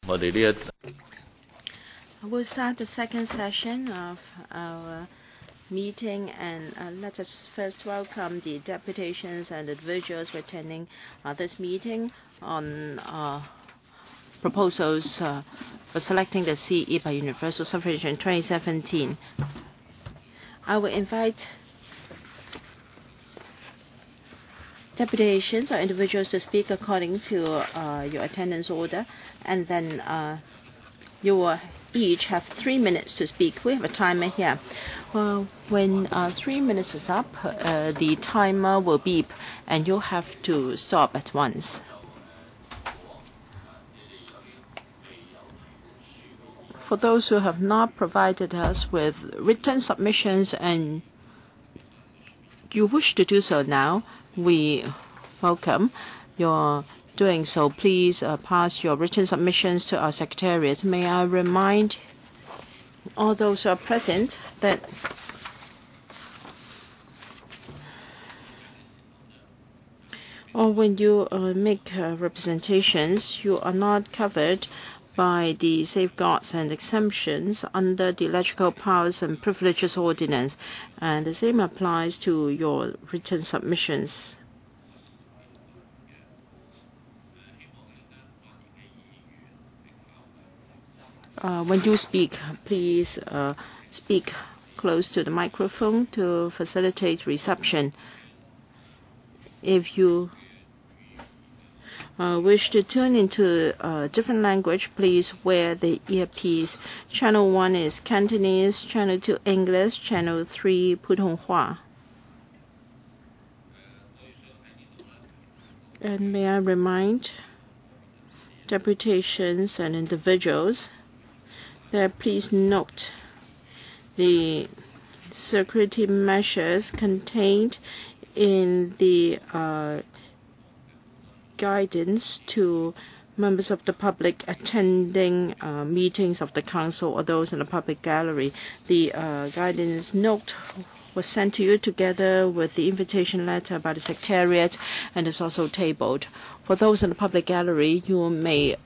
I will start the second session of our meeting, and let us first welcome the deputations and individuals attending this meeting on proposals for selecting the CE by universal suffrage in 2017. I will invite deputations or individuals to speak according to your attendance order, and then you will each have 3 minutes to speak. We have a timer here. When 3 minutes is up, the timer will beep, and you'll have to stop at once. For those who have not provided us with written submissions and you wish to do so now, we welcome your doing so. Please pass your written submissions to our secretariat. May I remind all those who are present that when you make representations, you are not covered by the safeguards and exemptions under the Electoral Powers and Privileges Ordinance, and the same applies to your written submissions. When you speak, please speak close to the microphone to facilitate reception. If you wish to tune into a different language, please wear the earpiece. Channel 1 is Cantonese, Channel 2 English, Channel 3 Putonghua. And may I remind deputations and individuals that please note the security measures contained in the guidance to members of the public attending meetings of the council or those in the public gallery. The guidance note was sent to you together with the invitation letter by the secretariat and is also tabled. For those in the public gallery, you may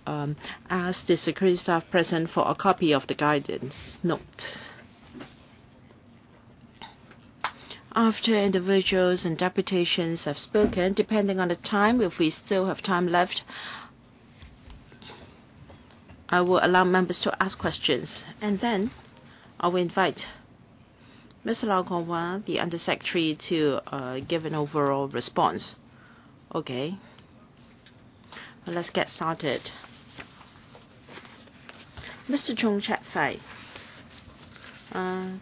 ask the security staff present for a copy of the guidance note. After individuals and deputations have spoken, depending on the time, if we still have time left, I will allow members to ask questions. And then I will invite Mr. Lau Kong-Hwa, the Undersecretary, to give an overall response. Okay. Well, let's get started. Mr. Chung Chat-Fai.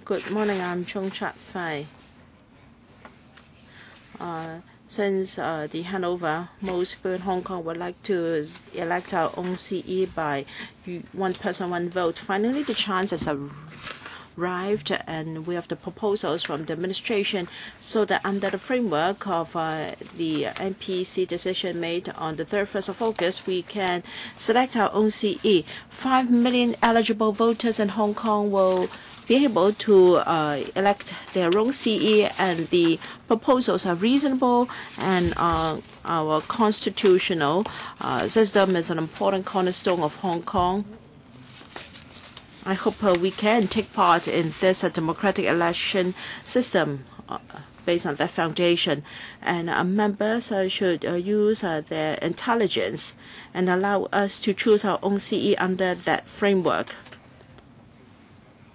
Good morning, I'm Chung Chat-Fai. Since the handover, most people in Hong Kong would like to elect our own CE by one person, one vote. Finally, the chance has arrived, and we have the proposals from the administration so that under the framework of the NPC decision made on the 31st of August, we can select our own CE. 5 million eligible voters in Hong Kong will be able to elect their own CE, and the proposals are reasonable, and our constitutional system is an important cornerstone of Hong Kong. I hope we can take part in this democratic election system based on that foundation, and members should use their intelligence and allow us to choose our own CE under that framework.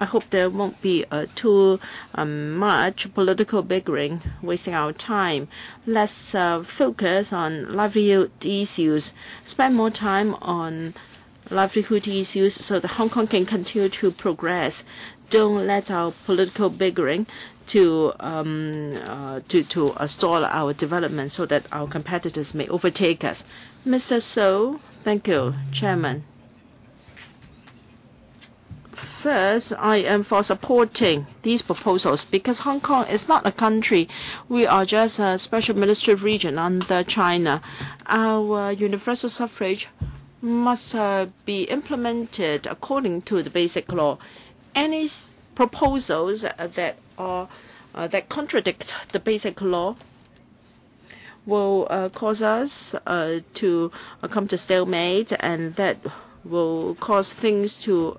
I hope there won't be too much political bickering, wasting our time. Let's focus on livelihood issues, spend more time on livelihood issues so that Hong Kong can continue to progress. Don't let our political bickering to stall our development so that our competitors may overtake us. Mr. So, thank you, Chairman. First, I am for supporting these proposals because Hong Kong is not a country. We are just a special administrative region under China. Our universal suffrage must be implemented according to the basic law. Any proposals that contradict the basic law will cause us to come to stalemate, and that will cause things to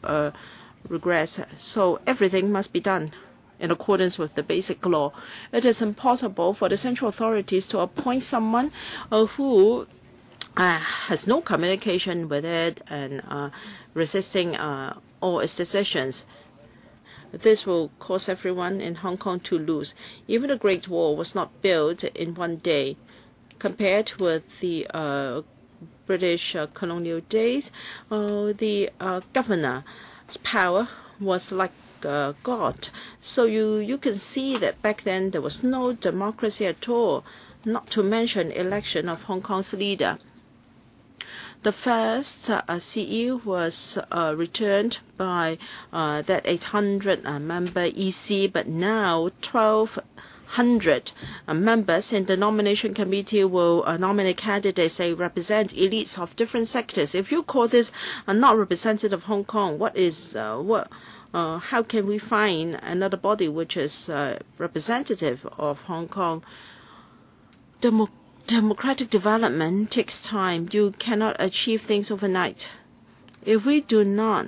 regress. So everything must be done in accordance with the basic law. It is impossible for the central authorities to appoint someone who has no communication with it and resisting all its decisions. This will cause everyone in Hong Kong to lose. Even the Great Wall was not built in one day. Compared with the British colonial days, the governor's power was like God. So you can see that back then there was no democracy at all, not to mention election of Hong Kong's leader. The first CE was returned by that 800-member EC, but now 1,200 members in the nomination committee will nominate candidates. They represent elites of different sectors. If you call this not representative of Hong Kong, how can we find another body which is representative of Hong Kong? Democratic development takes time. You cannot achieve things overnight. If we do not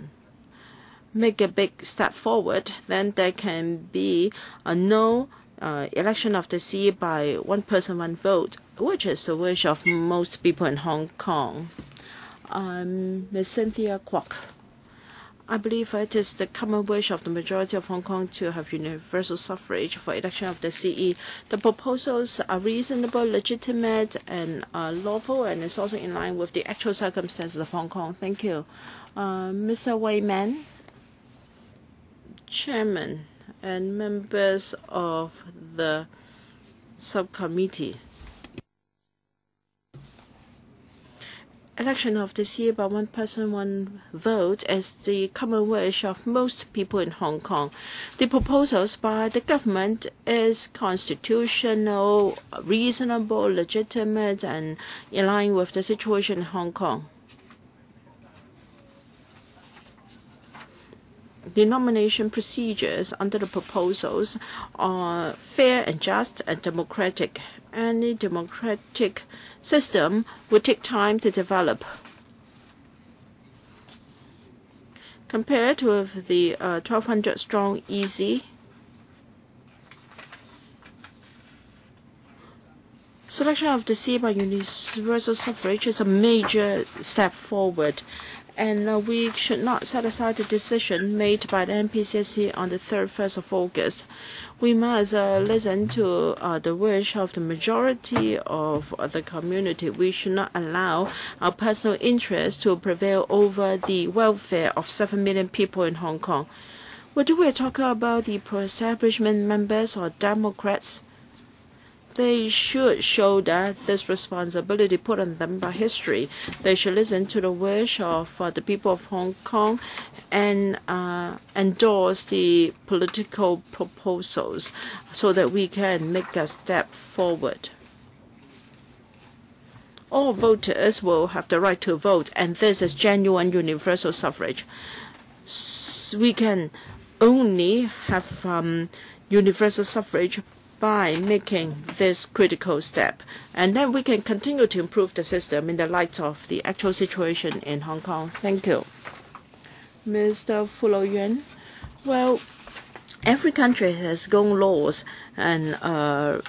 make a big step forward, then there can be no election of the CE by one person, one vote, which is the wish of most people in Hong Kong. Ms. Cynthia Kwok. I believe it is the common wish of the majority of Hong Kong to have universal suffrage for election of the CE. The proposals are reasonable, legitimate, and lawful, and it's also in line with the actual circumstances of Hong Kong. Thank you. Mr. Wei-Man, Chairman and members of the subcommittee. Election of the CE by one person, one vote is the common wish of most people in Hong Kong. The proposals by the government is constitutional, reasonable, legitimate, and in line with the situation in Hong Kong. The nomination procedures under the proposals are fair and just and democratic. Any democratic system would take time to develop. Compared with the 1,200-strong EC, selection of the CE by universal suffrage is a major step forward. And we should not set aside the decision made by the NPCSC on the 1st of August. We must listen to the wish of the majority of the community. We should not allow our personal interests to prevail over the welfare of 7 million people in Hong Kong. Whether we are talking about the pro-establishment members or Democrats, they should shoulder this responsibility put on them by history. They should listen to the wish of the people of Hong Kong and endorse the political proposals so that we can make a step forward. All voters will have the right to vote, and this is genuine universal suffrage. We can only have universal suffrage by making this critical step. And then we can continue to improve the system in the light of the actual situation in Hong Kong. Thank you. Mr. Fulo Yuan. Well, every country has its own laws and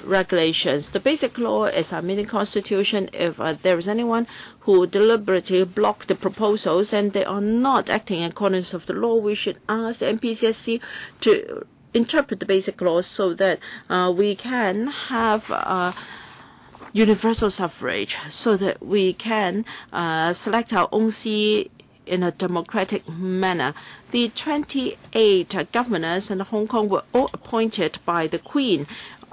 regulations. The basic law is our mini constitution. If there is anyone who deliberately block the proposals, then they are not acting in accordance with the law. We should ask the NPCSC to interpret the basic laws so that we can have universal suffrage, so that we can select our own CE in a democratic manner. The 28 governors in Hong Kong were all appointed by the Queen.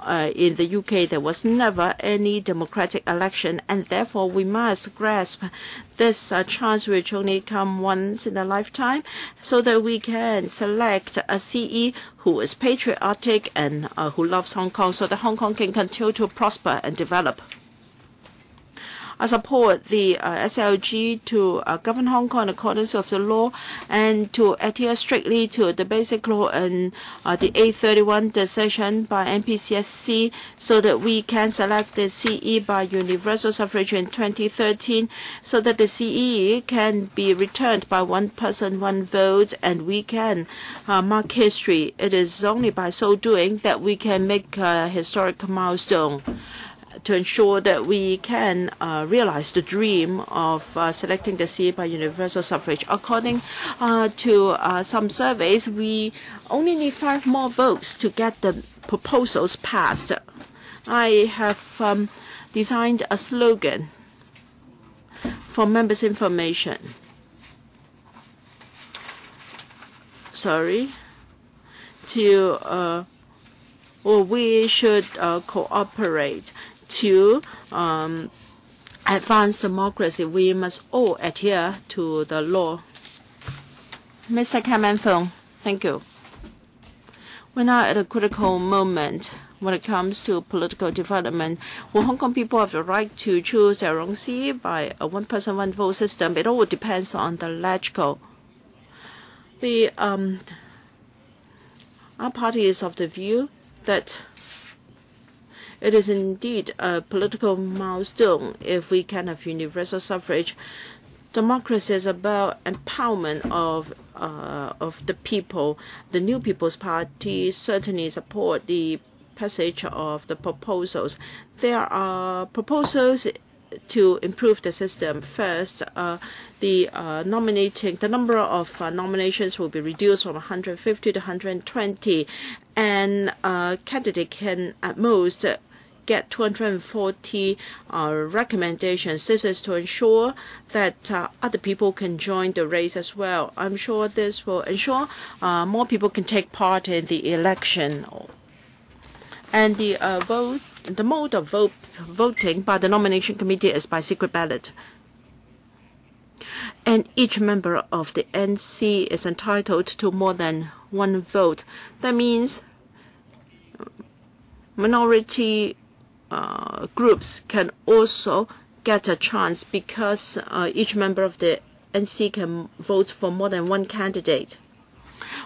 In the UK, there was never any democratic election, and therefore we must grasp this chance which only comes once in a lifetime, so that we can select a CE who is patriotic and who loves Hong Kong, so that Hong Kong can continue to prosper and develop. support the SLG to govern Hong Kong in accordance with the law and to adhere strictly to the basic law and the 831 decision by NPCSC so that we can select the CE by universal suffrage in 2013 so that the CE can be returned by one person, one vote, and we can mark history. It is only by so doing that we can make a historic milestone to ensure that we can realize the dream of selecting the CE by universal suffrage. According to some surveys, we only need 5 more votes to get the proposals passed. I have designed a slogan for members' information. We should cooperate to advance democracy. We must all adhere to the law. Mr. Cameron Fong, thank you. We're now at a critical moment when it comes to political development. Will Hong Kong people have the right to choose their own CE by a one-person, one-vote system? It all depends on the logical. Our party is of the view that it is indeed a political milestone if we can have universal suffrage. Democracy is about empowerment of the people. The New People's Party certainly support the passage of the proposals. There are proposals to improve the system. First, the number of nominations will be reduced from 150 to 120, and a candidate can at most get 240 recommendations. This is to ensure that other people can join the race as well. I'm sure this will ensure more people can take part in the election. And the mode of voting by the nomination committee is by secret ballot. And each member of the NC is entitled to more than one vote. That means minority groups can also get a chance because each member of the NC can vote for more than one candidate.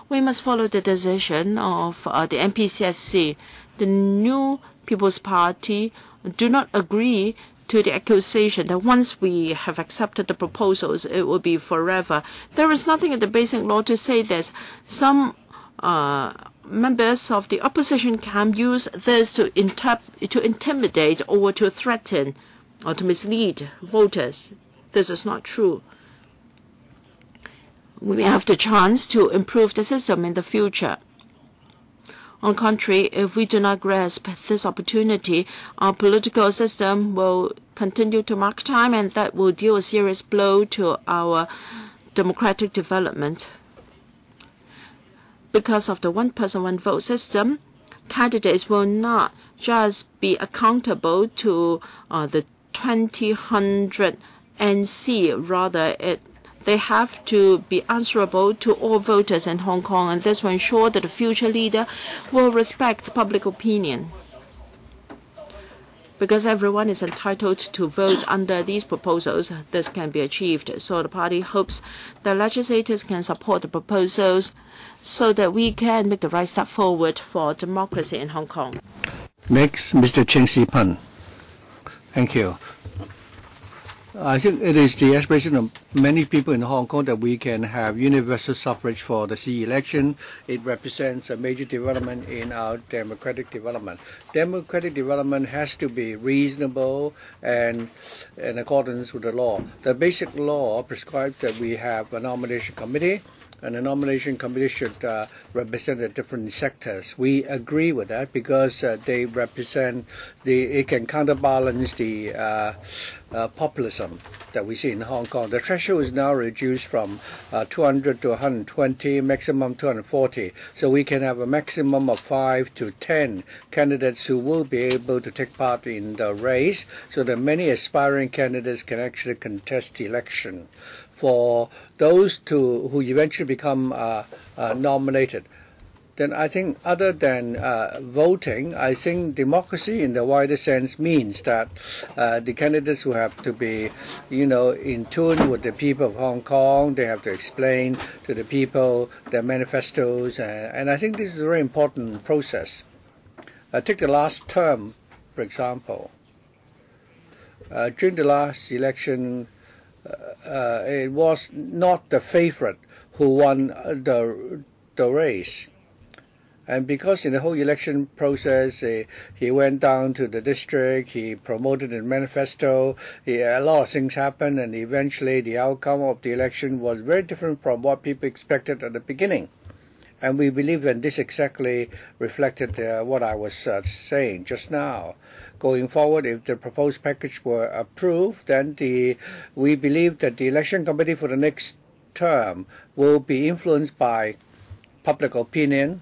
We must follow the decision of the NPCSC. The New People's Party do not agree to the accusation that once we have accepted the proposals, it will be forever. There is nothing in the basic law to say this. Some members of the opposition can use this to intimidate or to threaten or to mislead voters. This is not true. We have the chance to improve the system in the future. On the contrary, if we do not grasp this opportunity, our political system will continue to mark time, and that will deal a serious blow to our democratic development. Because of the one-person, one-vote system, candidates will not just be accountable to the 2000 NC. Rather, they have to be answerable to all voters in Hong Kong, and this will ensure that the future leader will respect public opinion. Because everyone is entitled to vote under these proposals, this can be achieved. So the party hopes that legislators can support the proposals so that we can make the right step forward for democracy in Hong Kong. Next, Mr. Cheng Si-pan. Thank you. I think it is the aspiration of many people in Hong Kong that we can have universal suffrage for the CE election. It represents a major development in our democratic development. Democratic development has to be reasonable and in accordance with the law. The basic law prescribes that we have a nomination committee, and the nomination committee should represent the different sectors. We agree with that because they represent it can counterbalance the populism that we see in Hong Kong. The threshold is now reduced from 200 to 120, maximum 240. So we can have a maximum of 5 to 10 candidates who will be able to take part in the race, so that many aspiring candidates can actually contest the election. For those who eventually become nominated, then I think other than voting, I think democracy in the wider sense means that the candidates who have to be, in tune with the people of Hong Kong. They have to explain to the people their manifestos, and I think this is a very important process. Take the last term, for example. During the last election, it was not the favorite who won the race. And because in the whole election process, he went down to the district, he promoted a manifesto, a lot of things happened, and eventually the outcome of the election was very different from what people expected at the beginning. And we believe that this exactly reflected what I was saying just now. Going forward, if the proposed package were approved, then we believe that the election committee for the next term will be influenced by public opinion,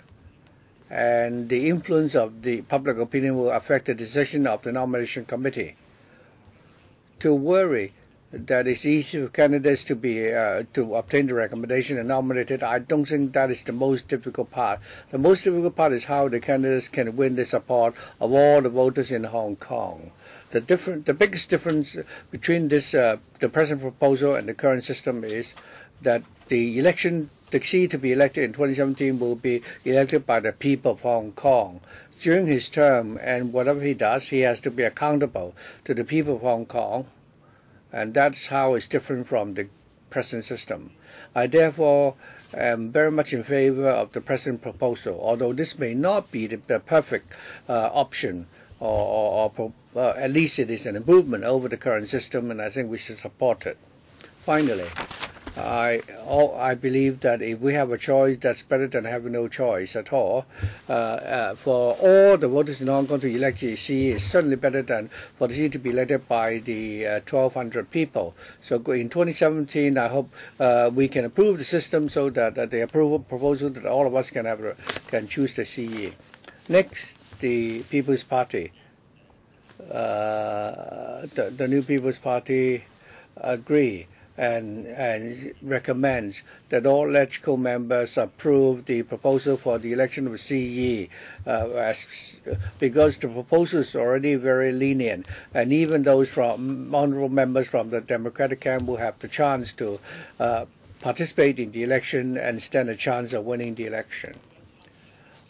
and the influence of the public opinion will affect the decision of the nomination committee. To worry that it's easy for candidates to be to obtain the recommendation and nominated, I don't think that is the most difficult part. The most difficult part is how the candidates can win the support of all the voters in Hong Kong. The biggest difference between this the present proposal and the current system is that the CE to be elected in 2017 will be elected by the people of Hong Kong. During his term, and whatever he does, he has to be accountable to the people of Hong Kong. And that's how it's different from the present system. I therefore am very much in favor of the present proposal, although this may not be the perfect option, or at least it is an improvement over the current system, and I think we should support it. Finally, I believe that if we have a choice, that's better than having no choice at all. For all the voters in Hong Kong to elect the CE is certainly better than for the CE to be elected by the 1,200 people. So in 2017, I hope we can approve the system so that the approval proposal that all of us can choose the CE. Next, the People's Party. The new People's Party agree and recommends that all electrical members approve the proposal for the election of CE, because the proposal is already very lenient, and even those from honourable members from the Democratic camp will have the chance to participate in the election and stand a chance of winning the election.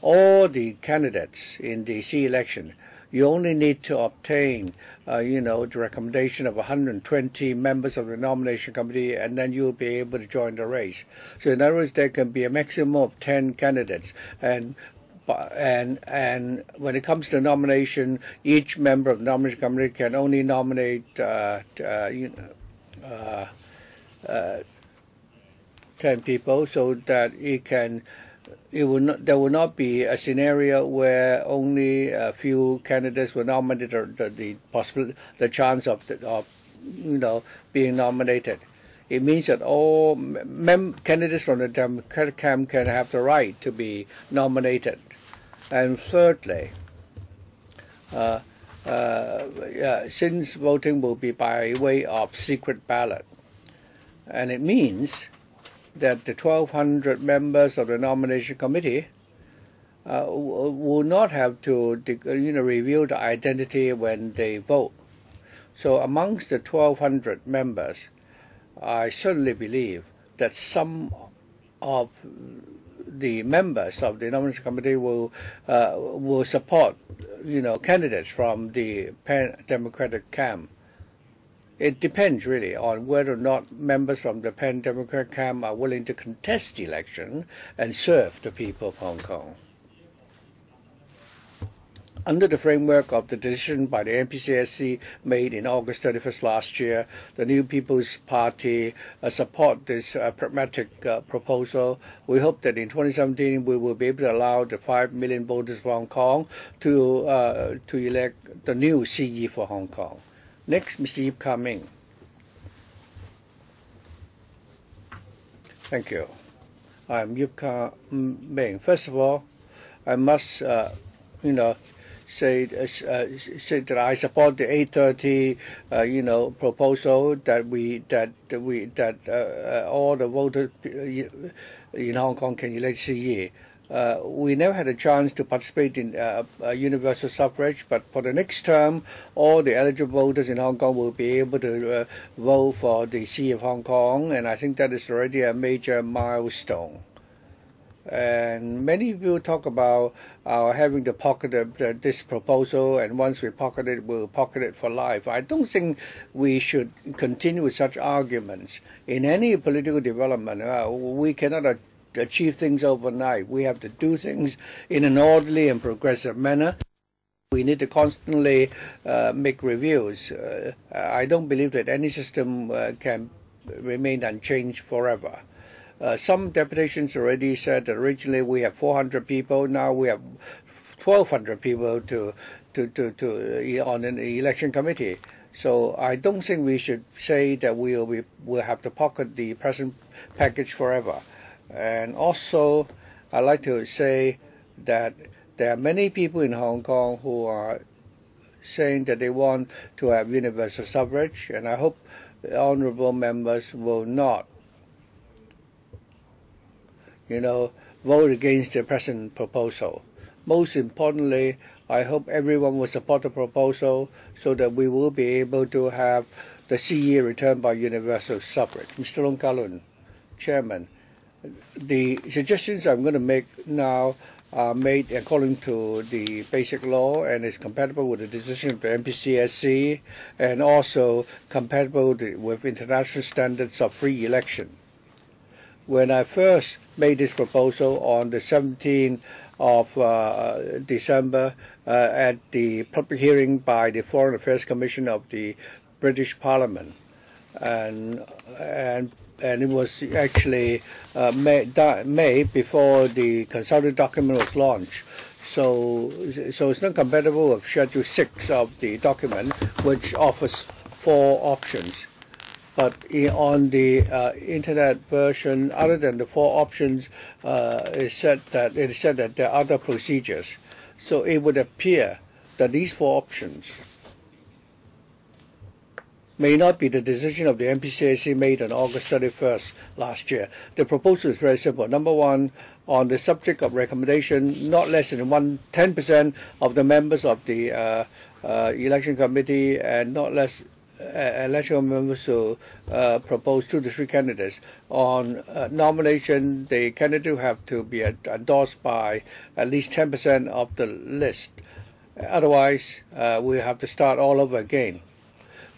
All the candidates in the CE election, you only need to obtain, the recommendation of 120 members of the nomination committee, and then you'll be able to join the race. So in other words, there can be a maximum of 10 candidates, and when it comes to nomination, each member of the nomination committee can only nominate 10 people, so that there will not be a scenario where only a few candidates were nominated, or the chance of being nominated. It means that all candidates from the Democratic camp can have the right to be nominated. And thirdly, since voting will be by way of secret ballot, and it means that the 1,200 members of the nomination committee will not have to reveal the identity when they vote. So amongst the 1,200 members, I certainly believe that some of the members of the nomination committee will support candidates from the Pan-Democratic camp. It depends really on whether or not members from the Pan-Democratic camp are willing to contest the election and serve the people of Hong Kong. Under the framework of the decision by the NPCSC made in August 31st last year, the New People's Party support this pragmatic proposal. We hope that in 2017 we will be able to allow the 5 million voters of Hong Kong to elect the new CE for Hong Kong. Next, Mr. Yip Ka-ming. Thank you. I'm Yip Ka-ming. First of all, I must, say that I support the 830, proposal that all the voters in Hong Kong can elect CE. we never had a chance to participate in universal suffrage, but for the next term, all the eligible voters in Hong Kong will be able to vote for the CE of Hong Kong, and I think that is already a major milestone. And many people talk about having to pocket this proposal, and once we pocket it, we'll pocket it for life. I don't think we should continue with such arguments. In any political development, we cannot achieve things overnight. We have to do things in an orderly and progressive manner. We need to constantly make reviews. I don't believe that any system can remain unchanged forever. Some deputations already said that originally we have 400 people. Now we have 1,200 people on an election committee. So I don't think we should say that we'll have to pocket the present package forever. And also, I'd like to say that there are many people in Hong Kong who are saying that they want to have universal suffrage, and I hope the honourable members will not vote against the present proposal. Most importantly, I hope everyone will support the proposal so that we will be able to have the CE returned by universal suffrage. Mr. Long Kalun, Chairman, the suggestions I'm going to make now are made according to the basic law and is compatible with the decision of the MPCSC and also compatible with international standards of free election. When I first made this proposal on the 17th of December at the public hearing by the Foreign Affairs Commission of the British Parliament, and it was actually made before the consulted document was launched. So it's not compatible with Schedule 6 of the document, which offers 4 options. But on the internet version, other than the 4 options, it is said that there are other procedures. So it would appear that these 4 options may not be the decision of the MPCAC made on August 31st last year. The proposal is very simple. Number 1, on the subject of recommendation, not less than 10% of the members of the election committee and not less electoral members who propose 2 to 3 candidates. On nomination, the candidate will have to be endorsed by at least 10% of the list. Otherwise, we have to start all over again.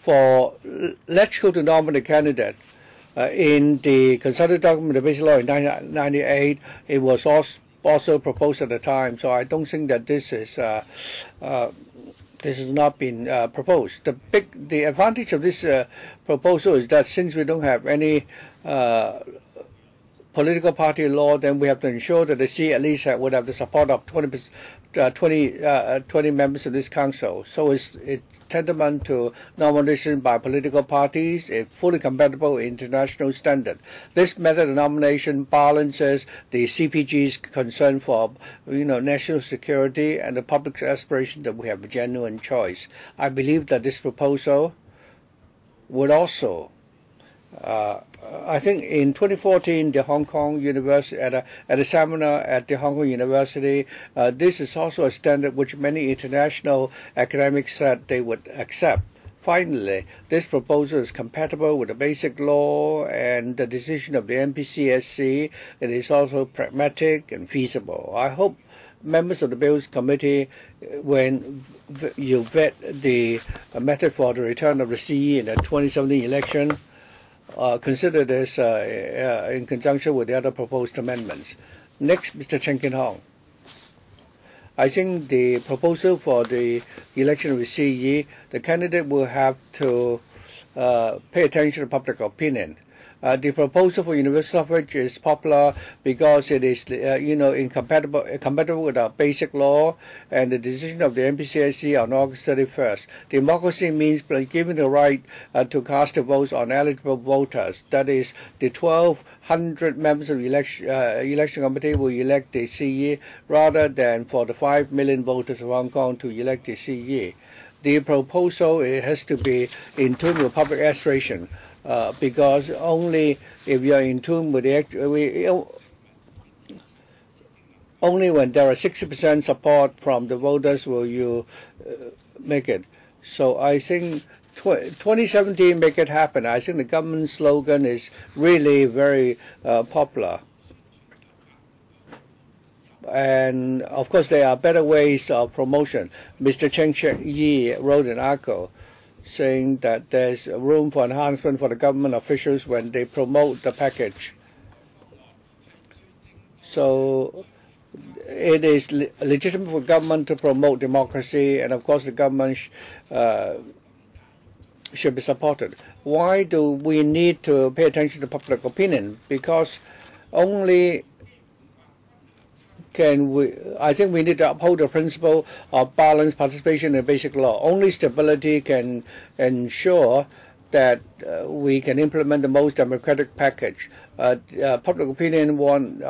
For electoral to nominate a candidate, in the consulted document, the basic law in 1998, it was also proposed at the time. So I don't think that this has not been proposed. The advantage of this proposal is that since we don't have any political party law, then we have to ensure that the C at least would have the support of 20 members of this council. So it's tantamount to nomination by political parties. It's fully compatible with international standard. This method of nomination balances the CPG's concern for national security and the public's aspiration that we have a genuine choice. I believe that this proposal would also I think in 2014, the Hong Kong University at a seminar at the Hong Kong University, this is also a standard which many international academics said they would accept. Finally, this proposal is compatible with the basic law and the decision of the MPCSC. It is also pragmatic and feasible. I hope members of the Bills Committee, when you vet the method for the return of the CE in the 2017 election, consider this in conjunction with the other proposed amendments. Next, Mr. Chen Kin Hong. I think the proposal for the election of the CE, the candidate will have to pay attention to public opinion. The proposal for universal suffrage is popular because it is, compatible with our basic law and the decision of the MPCAC on August 31st. Democracy means giving the right to cast the votes on eligible voters. That is, the 1,200 members of the election committee will elect the CE rather than for the 5 million voters of Hong Kong to elect the CE. The proposal has to be in tune with public aspiration. Because only if you are in tune with only when there are 60% support from the voters will you make it. So I think 2017 make it happen. I think the government slogan is really very popular. And of course, there are better ways of promotion. Mr. Cheng Yi wrote an article saying that there's room for enhancement for the government officials when they promote the package. So it is legitimate for government to promote democracy, and of course the government should be supported. Why do we need to pay attention to public opinion? Because only I think we need to uphold the principle of balanced participation in basic law. Only stability can ensure that we can implement the most democratic package. Public opinion want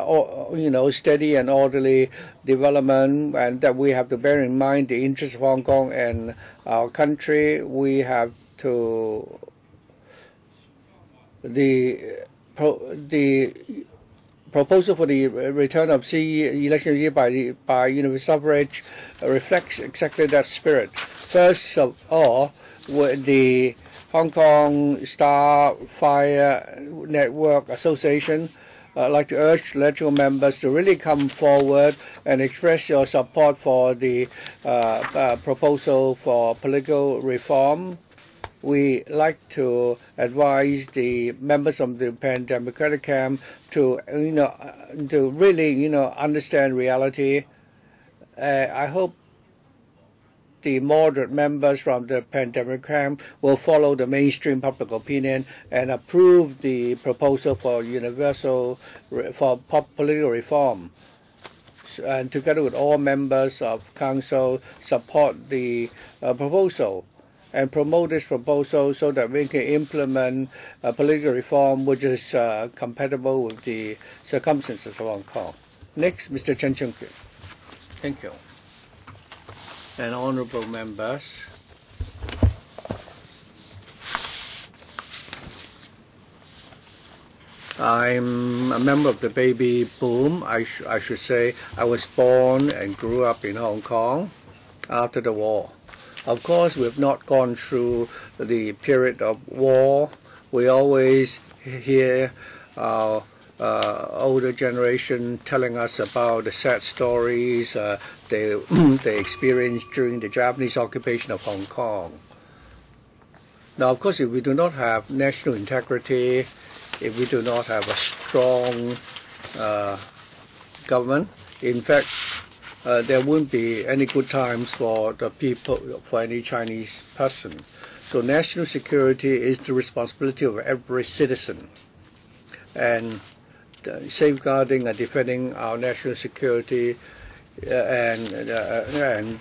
steady and orderly development, and that we have to bear in mind the interests of Hong Kong and our country. We have to the proposal for the return of CE election year by universal suffrage reflects exactly that spirit. First of all, the Hong Kong Star Fire Network Association I'd like to urge electoral members to really come forward and express your support for the proposal for political reform. We like to advise the members of the pan-democratic camp to really understand reality. I hope the moderate members from the pan-democratic camp will follow the mainstream public opinion and approve the proposal for political reform. And together with all members of council, support the proposal and promote this proposal so that we can implement political reform which is compatible with the circumstances of Hong Kong. Next, Mr. Chen Chung-kit. Thank you. And honorable members, I'm a member of the baby boom. I should say I was born and grew up in Hong Kong after the war. Of course, we've not gone through the period of war. We always hear our older generation telling us about the sad stories they experienced during the Japanese occupation of Hong Kong. Now, of course, if we do not have national integrity, if we do not have a strong government, in fact, there won't be any good times for the people, for any Chinese person. So national security is the responsibility of every citizen. And safeguarding and defending our national security and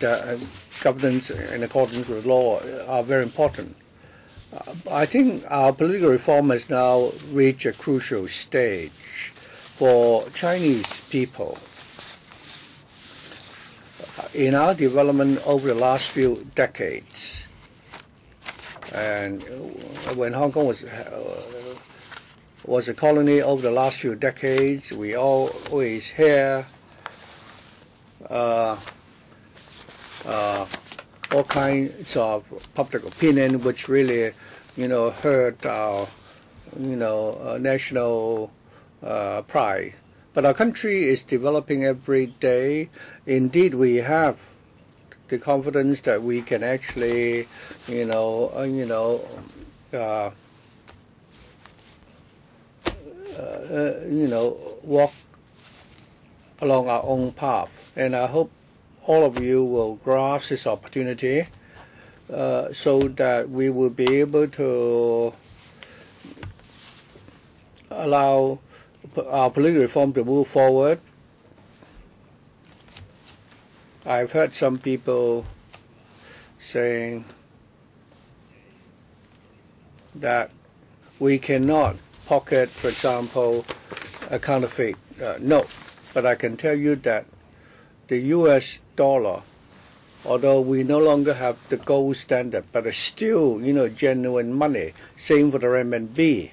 governance in accordance with law are very important. I think our political reform has now reached a crucial stage for Chinese people. In our development over the last few decades, and when Hong Kong was a colony over the last few decades, we always hear all kinds of public opinion which really hurt our national pride. But our country is developing every day. Indeed, we have the confidence that we can actually walk along our own path. And I hope all of you will grasp this opportunity so that we will be able to allow our political reform to move forward. I've heard some people saying that we cannot pocket, for example, a counterfeit note. But I can tell you that the US dollar, although we no longer have the gold standard, but it's still, genuine money. Same for the renminbi.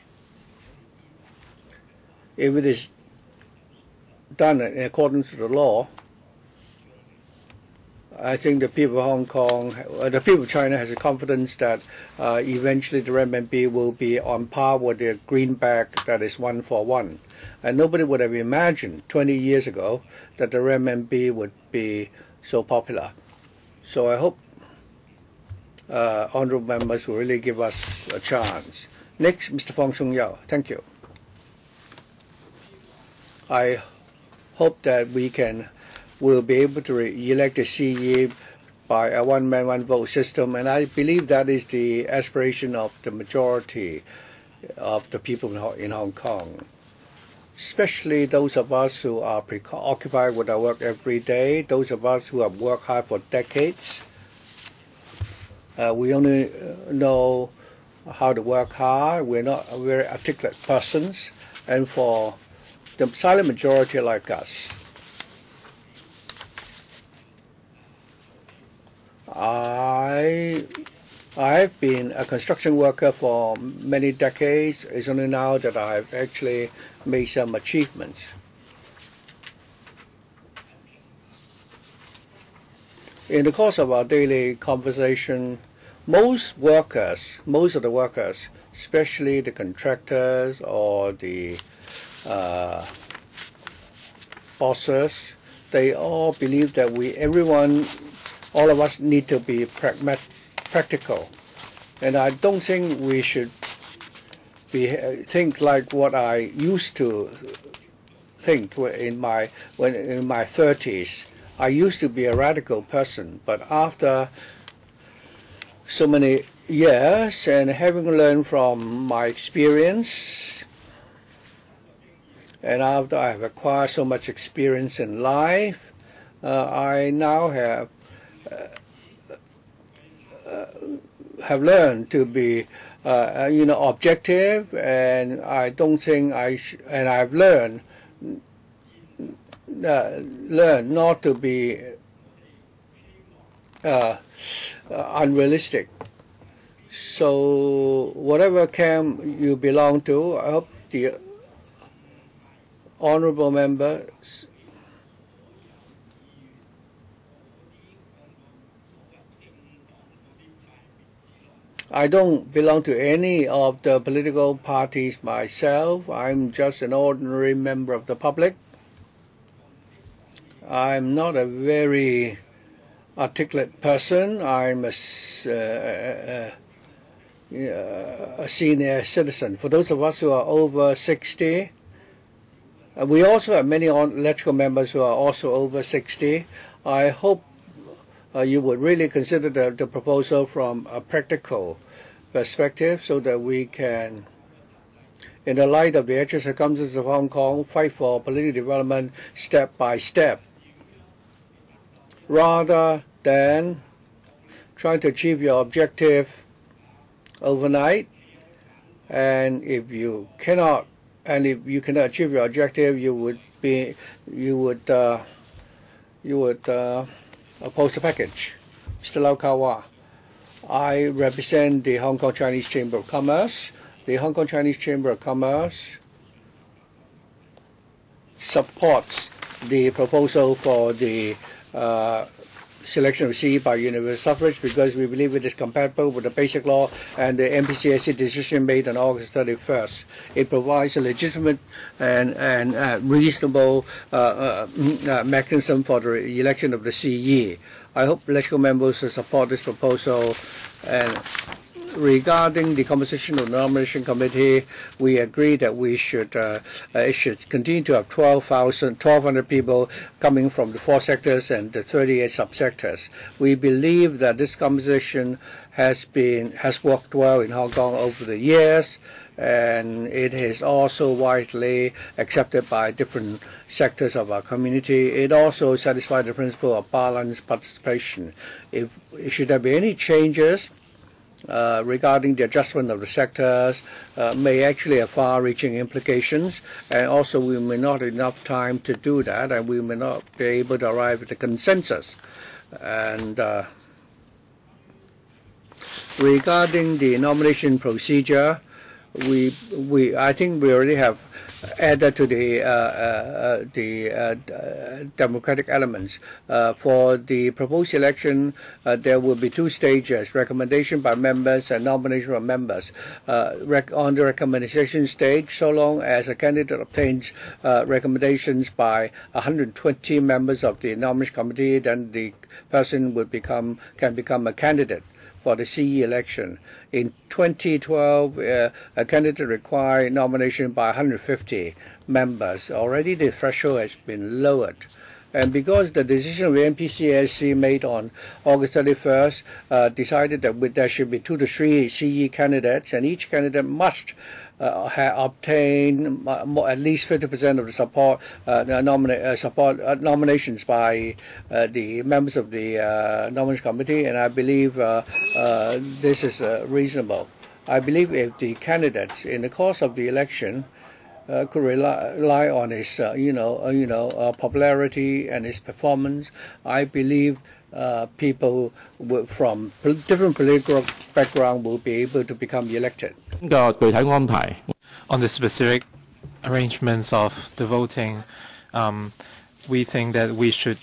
If it is done in accordance to the law, I think the people of Hong Kong, the people of China has a confidence that eventually the renminbi will be on par with the greenback that is 1 for 1. And nobody would have imagined 20 years ago that the renminbi would be so popular. So I hope honourable members will really give us a chance. Next, Mr. Fong Chung Yao. Thank you. I hope that we'll be able to elect the CE by a one-man, one-vote system, and I believe that is the aspiration of the majority of the people in Hong Kong, especially those of us who are preoccupied with our work every day, those of us who have worked hard for decades. We only know how to work hard. We're not very articulate persons, and for the silent majority like us, I've been a construction worker for many decades. It's only now that I've actually made some achievements. In the course of our daily conversation, most of the workers, especially the contractors or the bosses, they all believe that all of us need to be practical. And I don't think we should think like what I used to think in my 30s. I used to be a radical person, but after so many years and having learned from my experience, and after I have acquired so much experience in life, I now have learned to be objective, and I don't think and I've learned not to be unrealistic. So whatever camp you belong to, I hope the honourable members I don't belong to any of the political parties myself. I'm just an ordinary member of the public. I'm not a very articulate person. I'm a senior citizen. For those of us who are over 60, we also have many electoral members who are also over 60. I hope you would really consider the proposal from a practical perspective so that we can, in the light of the actual circumstances of Hong Kong, fight for political development step by step, rather than trying to achieve your objective overnight. And if you cannot achieve your objective, you would oppose the package. Mr. Lau Kawa, I represent the Hong Kong Chinese Chamber of Commerce. The Hong Kong Chinese Chamber of Commerce supports the proposal for the selection of CE by universal suffrage because we believe it is compatible with the Basic Law and the MPCSC decision made on August 31st. It provides a legitimate and reasonable mechanism for the election of the CE. I hope electoral members will support this proposal. And regarding the composition of the nomination committee, we agree that it should continue to have 1,200 people coming from the 4 sectors and the 38 subsectors. We believe that this composition has worked well in Hong Kong over the years, and it is also widely accepted by different sectors of our community. It also satisfies the principle of balanced participation. Should there be any changes regarding the adjustment of the sectors, may actually have far-reaching implications, and also we may not have enough time to do that, and we may not be able to arrive at a consensus. And regarding the nomination procedure, I think we already have added to the democratic elements. For the proposed election, there will be 2 stages: recommendation by members and nomination of members. On the recommendation stage, so long as a candidate obtains recommendations by 120 members of the nomination committee, then the person can become a candidate for the CE election. In 2012, a candidate required nomination by 150 members. Already the threshold has been lowered. And because the decision of the NPCSC made on August 31st decided that there should be 2 to 3 CE candidates, and each candidate must obtain at least 50% of the support nominations by the members of the nomination committee, and I believe this is reasonable. I believe if the candidates in the course of the election could rely on his popularity and his performance, I believe people from different political background will be able to become elected. On the specific arrangements of the voting, we think that we should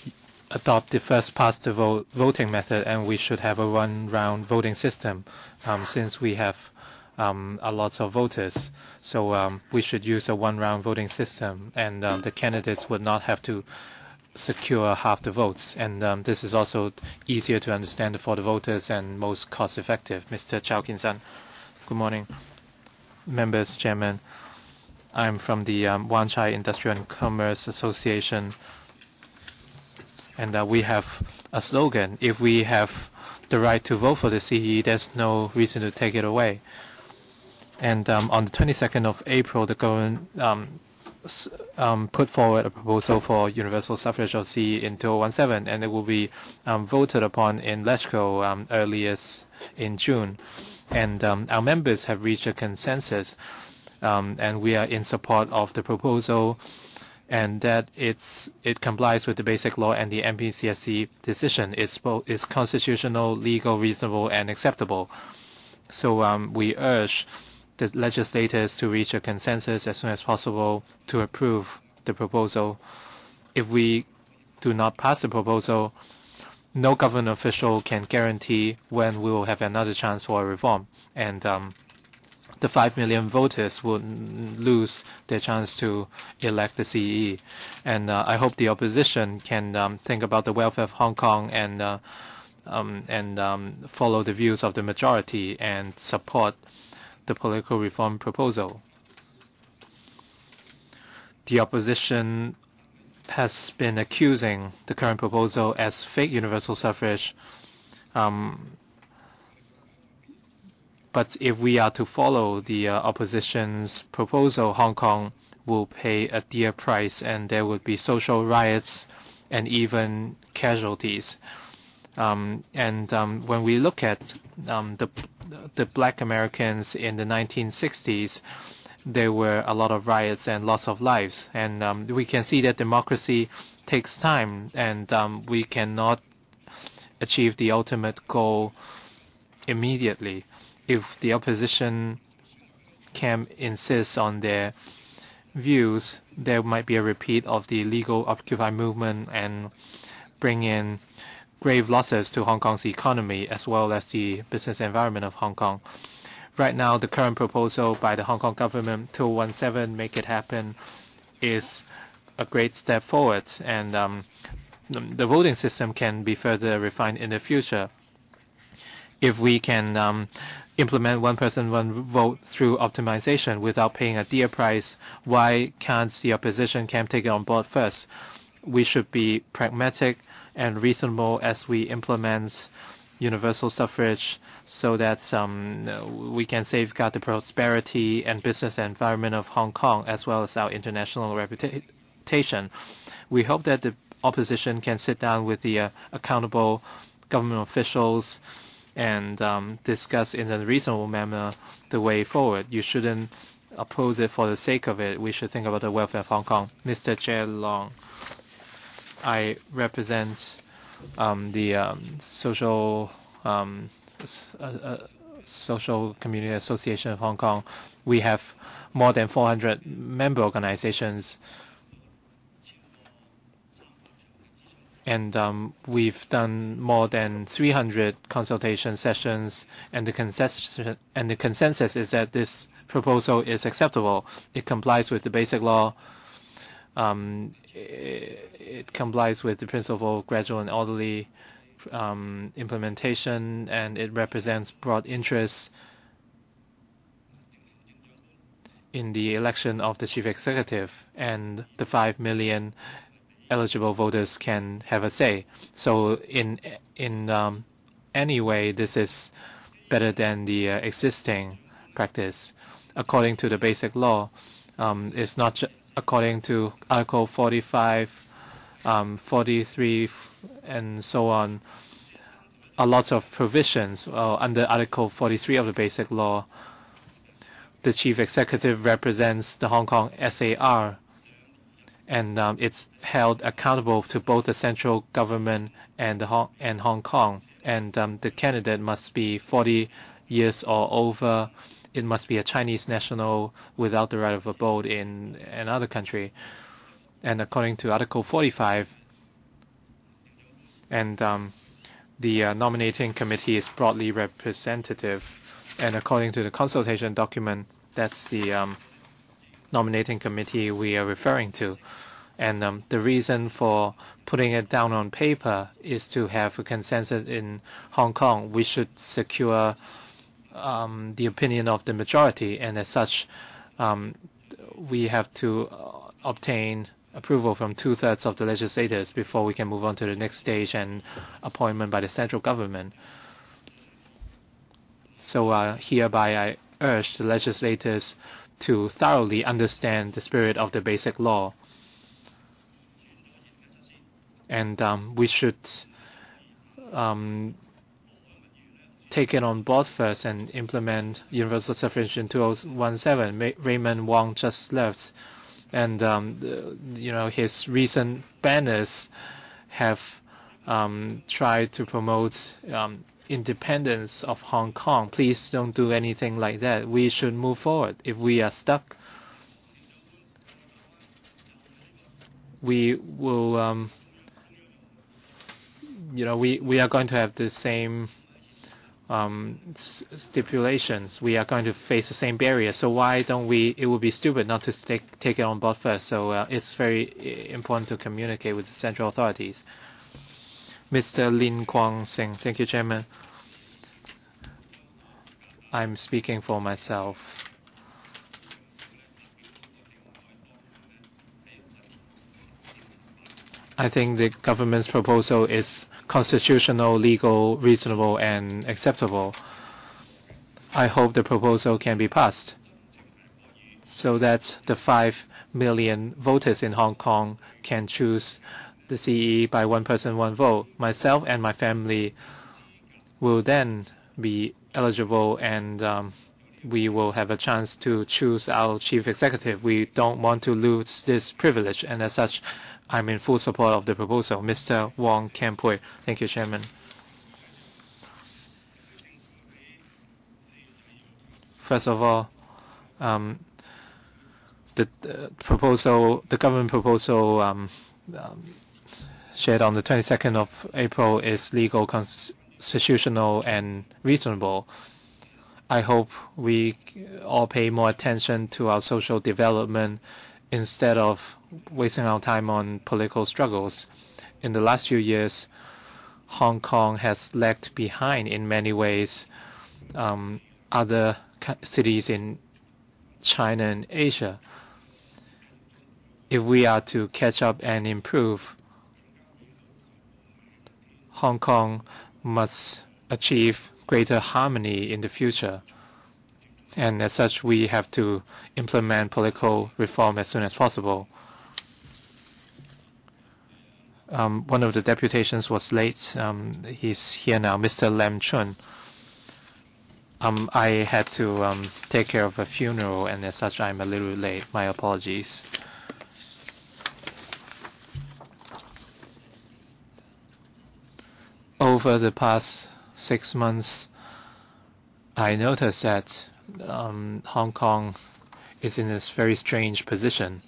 adopt the first past the vote voting method, and we should have a one-round voting system since we have a lot of voters. So we should use a one-round voting system, and the candidates would not have to secure half the votes, and this is also easier to understand for the voters and most cost-effective. Mr. Chow Kin-san. Good morning, members, chairman. I'm from the Wan Chai Industrial and Commerce Association, and we have a slogan: if we have the right to vote for the CE, there's no reason to take it away. And on the 22nd of April, the government put forward a proposal for universal suffrage of CE in 2017, and it will be voted upon in LegCo earliest in June. And our members have reached a consensus, and we are in support of the proposal, and that it complies with the basic law and the NPCSC decision. It's constitutional, legal, reasonable, and acceptable. So we urge the legislators to reach a consensus as soon as possible to approve the proposal. If we do not pass the proposal, no government official can guarantee when we will have another chance for a reform. And the 5 million voters will lose their chance to elect the CE. And I hope the opposition can think about the welfare of Hong Kong and follow the views of the majority and support the political reform proposal. The opposition has been accusing the current proposal as fake universal suffrage. But if we are to follow the opposition's proposal, Hong Kong will pay a dear price, and there would be social riots and even casualties. When we look at the black Americans in the 1960s, there were a lot of riots and loss of lives. And we can see that democracy takes time, and we cannot achieve the ultimate goal immediately. If the opposition camp insists on their views, there might be a repeat of the legal Occupy movement and bring in grave losses to Hong Kong's economy as well as the business environment of Hong Kong. Right now, the current proposal by the Hong Kong government, 2017, Make It Happen, is a great step forward, and the voting system can be further refined in the future. If we can implement one person, one vote through optimization without paying a dear price, why can't the opposition camp take it on board first? We should be pragmatic and reasonable as we implement universal suffrage so that we can safeguard the prosperity and business environment of Hong Kong as well as our international reputation. We hope that the opposition can sit down with the accountable government officials and discuss in a reasonable manner the way forward. You shouldn't oppose it for the sake of it. We should think about the welfare of Hong Kong. Mr. Chair Long, I represent the Social Community Association of Hong Kong. We have more than 400 member organizations. And we've done more than 300 consultation sessions, and the consensus is that this proposal is acceptable. It complies with the basic law. It complies with the principle of gradual and orderly implementation, and it represents broad interests in the election of the chief executive, and the 5 million eligible voters can have a say. So in any way, this is better than the existing practice. According to the basic law, it's not according to Article 45, 43, and so on. A lot of provisions under Article 43 of the basic law. The chief executive represents the Hong Kong SAR, and it's held accountable to both the central government and Hong Kong. And the candidate must be 40 years or over. It must be a Chinese national without the right of abode in another country. And according to Article 45, and the nominating committee is broadly representative. And according to the consultation document, that's the nominating committee we are referring to. And the reason for putting it down on paper is to have a consensus in Hong Kong. We should secure the opinion of the majority, and as such, we have to obtain approval from 2/3 of the legislators before we can move on to the next stage and appointment by the central government. So hereby I urge the legislators to thoroughly understand the spirit of the basic law. And we should take it on board first and implement universal suffrage in 2017. Raymond Wong just left, and his recent banners have tried to promote independence of Hong Kong. Please don't do anything like that. We should move forward. If we are stuck, we will. We are going to have the same stipulations. We are going to face the same barriers. So why don't we? It would be stupid not to take it on board first. So it's very important to communicate with the central authorities. Mr. Lin Kwang Sing. Thank you, Chairman. I'm speaking for myself. I think the government's proposal is constitutional, legal, reasonable, and acceptable. I hope the proposal can be passed so that the 5 million voters in Hong Kong can choose the CE by one person, one vote. Myself and my family will then be eligible, and we will have a chance to choose our chief executive. We don't want to lose this privilege, and as such, I'm in full support of the proposal. Mr. Wong Kam Pui. Thank you, Chairman. First of all, the government proposal shared on the 22nd of April is legal, constitutional, and reasonable. I hope we all pay more attention to our social development instead of wasting our time on political struggles. In the last few years, Hong Kong has lagged behind in many ways other cities in China and Asia. If we are to catch up and improve, Hong Kong must achieve greater harmony in the future. And as such, we have to implement political reform as soon as possible. One of the deputations was late. He's here now, Mr. Lam Chun. I had to take care of a funeral, and as such, I'm a little late. My apologies. Over the past 6 months, I noticed that Hong Kong is in this very strange position.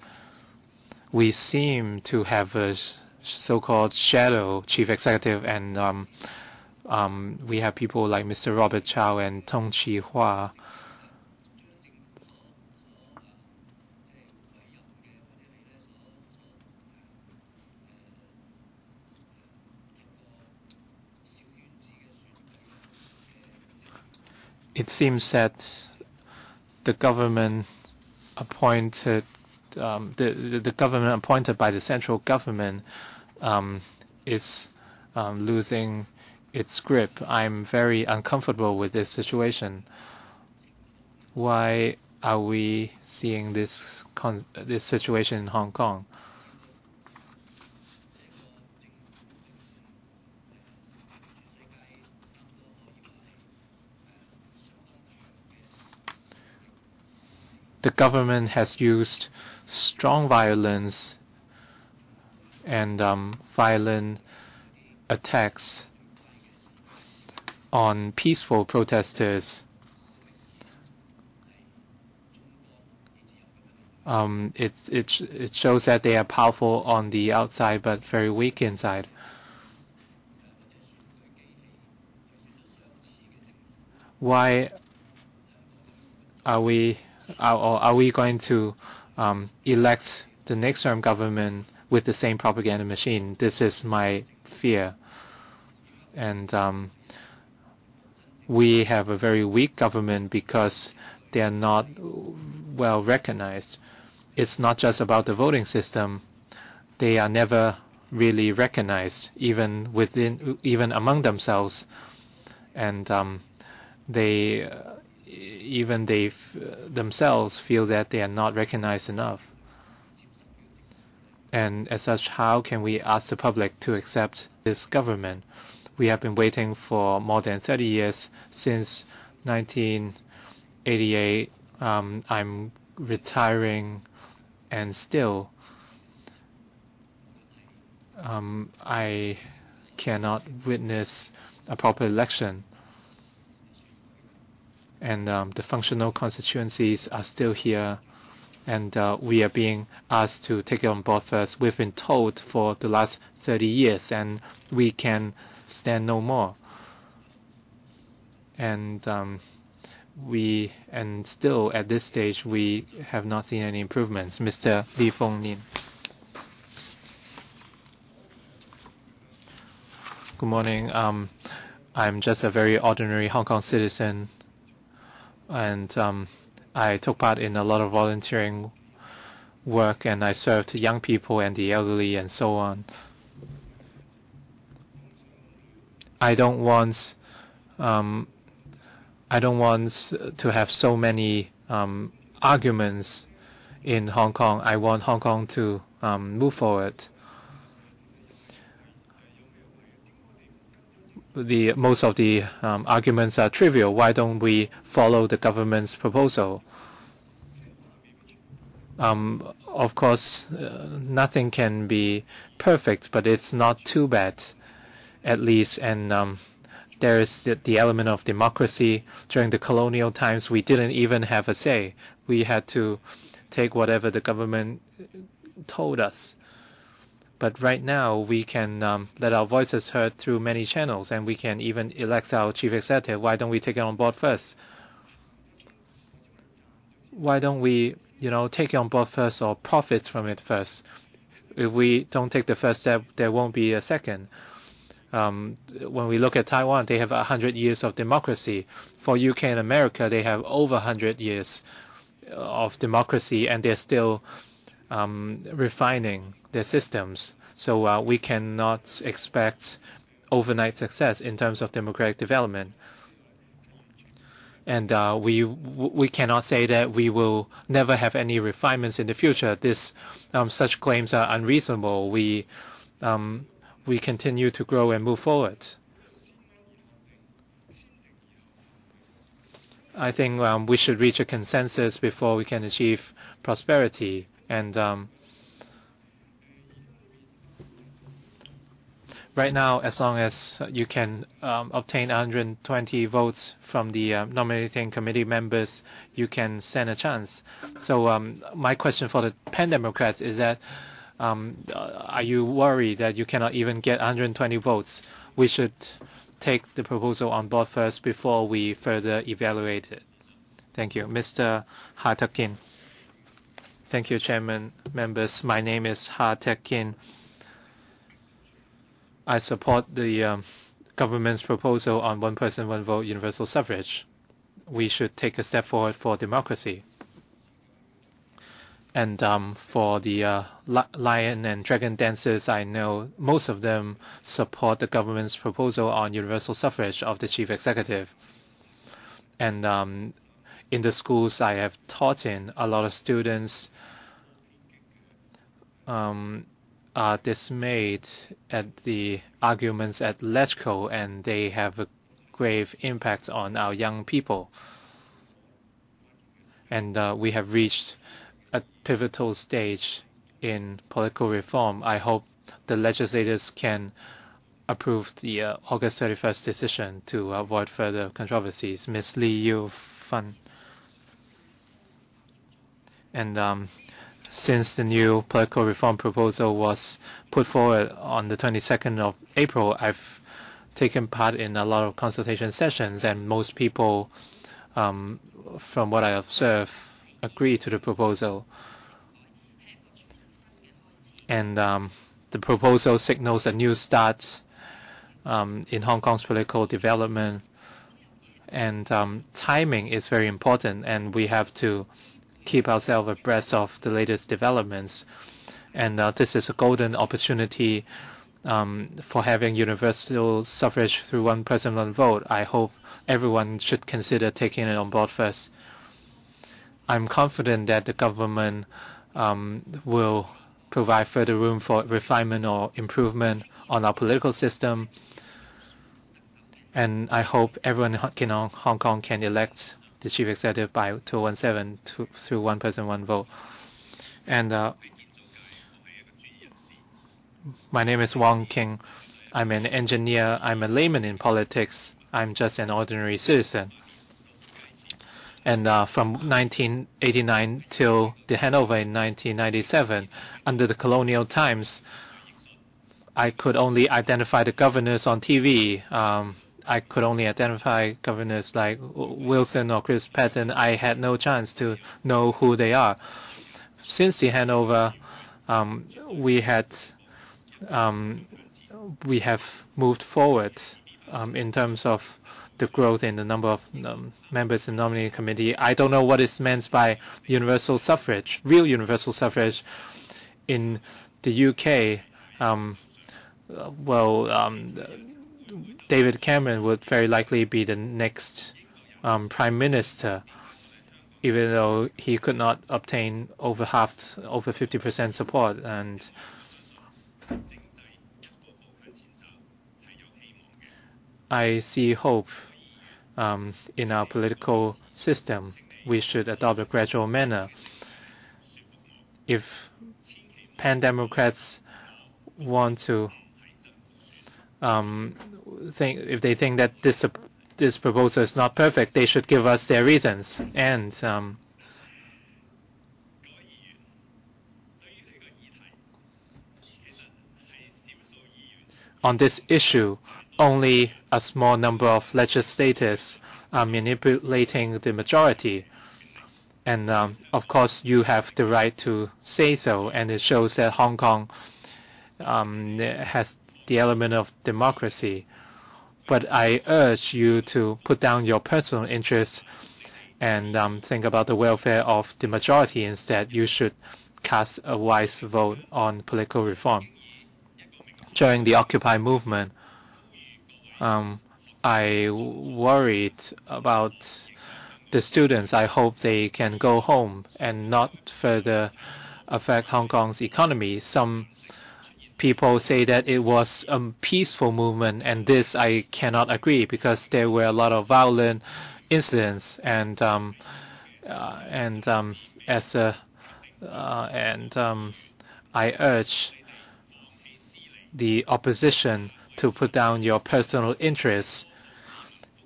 We seem to have a so-called shadow chief executive, and we have people like Mr. Robert Chow and Tong Chi-hua. It seems that the government appointed, the government appointed by the central government is losing its grip. I'm very uncomfortable with this situation. Why are we seeing this situation in Hong Kong? The government has used strong violence and violent attacks on peaceful protesters. It shows that they are powerful on the outside but very weak inside. Why are we going to elect the next term government with the same propaganda machine? This is my fear. And we have a very weak government because they are not well recognized. It's not just about the voting system. They are never really recognized, even among themselves. And they themselves feel that they are not recognized enough. And as such, how can we ask the public to accept this government? We have been waiting for more than 30 years, since 1988. I'm retiring, and still I cannot witness a proper election. And the functional constituencies are still here, and we are being asked to take it on board first. We've been told for the last 30 years, and we can stand no more. And still at this stage we have not seen any improvements. Mr. Lee Fong-nin. Good morning. I'm just a very ordinary Hong Kong citizen, and I took part in a lot of volunteering work, and I served young people and the elderly and so on. I don't want to have so many arguments in Hong Kong. I want Hong Kong to move forward. Most of the arguments are trivial. Why don't we follow the government's proposal? Of course, nothing can be perfect, but it's not too bad, at least. And there is the element of democracy. During the colonial times, we didn't even have a say. We had to take whatever the government told us. But right now, we can let our voices heard through many channels, and we can even elect our chief executive. Why don't we take it on board first? Why don't we, take it on board first, or profit from it first? If we don't take the first step, there won't be a second. When we look at Taiwan, they have 100 years of democracy. For UK and America, they have over 100 years of democracy, and they're still refining their systems. So we cannot expect overnight success in terms of democratic development. And we cannot say that we will never have any refinements in the future. Such claims are unreasonable. We continue to grow and move forward. I think we should reach a consensus before we can achieve prosperity. And Right now, as long as you can obtain 120 votes from the nominating committee members, you can stand a chance. So my question for the Pan Democrats is that are you worried that you cannot even get 120 votes? We should take the proposal on board first before we further evaluate it. Thank you. Mr. Ha Takin. Thank you, Chairman, members. My name is Ha Takin. I support the government's proposal on one person, one vote universal suffrage. We should take a step forward for democracy. And for the lion and dragon dancers, I know most of them support the government's proposal on universal suffrage of the chief executive. And in the schools I have taught in, a lot of students are dismayed at the arguments at LegCo, and they have a grave impact on our young people. And we have reached a pivotal stage in political reform. I hope the legislators can approve the August 31st decision to avoid further controversies. Ms. Lee Yu Fan. And since the new political reform proposal was put forward on the 22nd of April, I've taken part in a lot of consultation sessions, and most people, from what I observe, agree to the proposal. And the proposal signals a new start in Hong Kong's political development. And timing is very important, and we have to keep ourselves abreast of the latest developments. And this is a golden opportunity for having universal suffrage through one person, one vote. I hope everyone should consider taking it on board first. I'm confident that the government will provide further room for refinement or improvement on our political system. And I hope everyone in Hong Kong can elect the chief executive by 2017 through one person, one vote. And my name is Wong King. I'm an engineer. I'm a layman in politics. I'm just an ordinary citizen. And from 1989 till the handover in 1997, under the colonial times, I could only identify the governors on TV. I could only identify governors like Wilson or Chris Patten. I had no chance to know who they are. Since the handover, we have moved forward in terms of the growth in the number of members in the nominating committee. I don't know what is meant by universal suffrage, real universal suffrage. In the UK, David Cameron would very likely be the next prime minister, even though he could not obtain over 50% support. And I see hope in our political system. We should adopt a gradual manner. If Pan Democrats want to if they think that this proposal is not perfect, they should give us their reasons. And on this issue, only a small number of legislators are manipulating the majority. And of course, you have the right to say so, and it shows that Hong Kong has the element of democracy. But I urge you to put down your personal interests and think about the welfare of the majority instead. You should cast a wise vote on political reform. During the Occupy movement, I worried about the students. I hope they can go home and not further affect Hong Kong's economy. Some people say that it was a peaceful movement, and this I cannot agree, because there were a lot of violent incidents, and I urge the opposition to put down your personal interests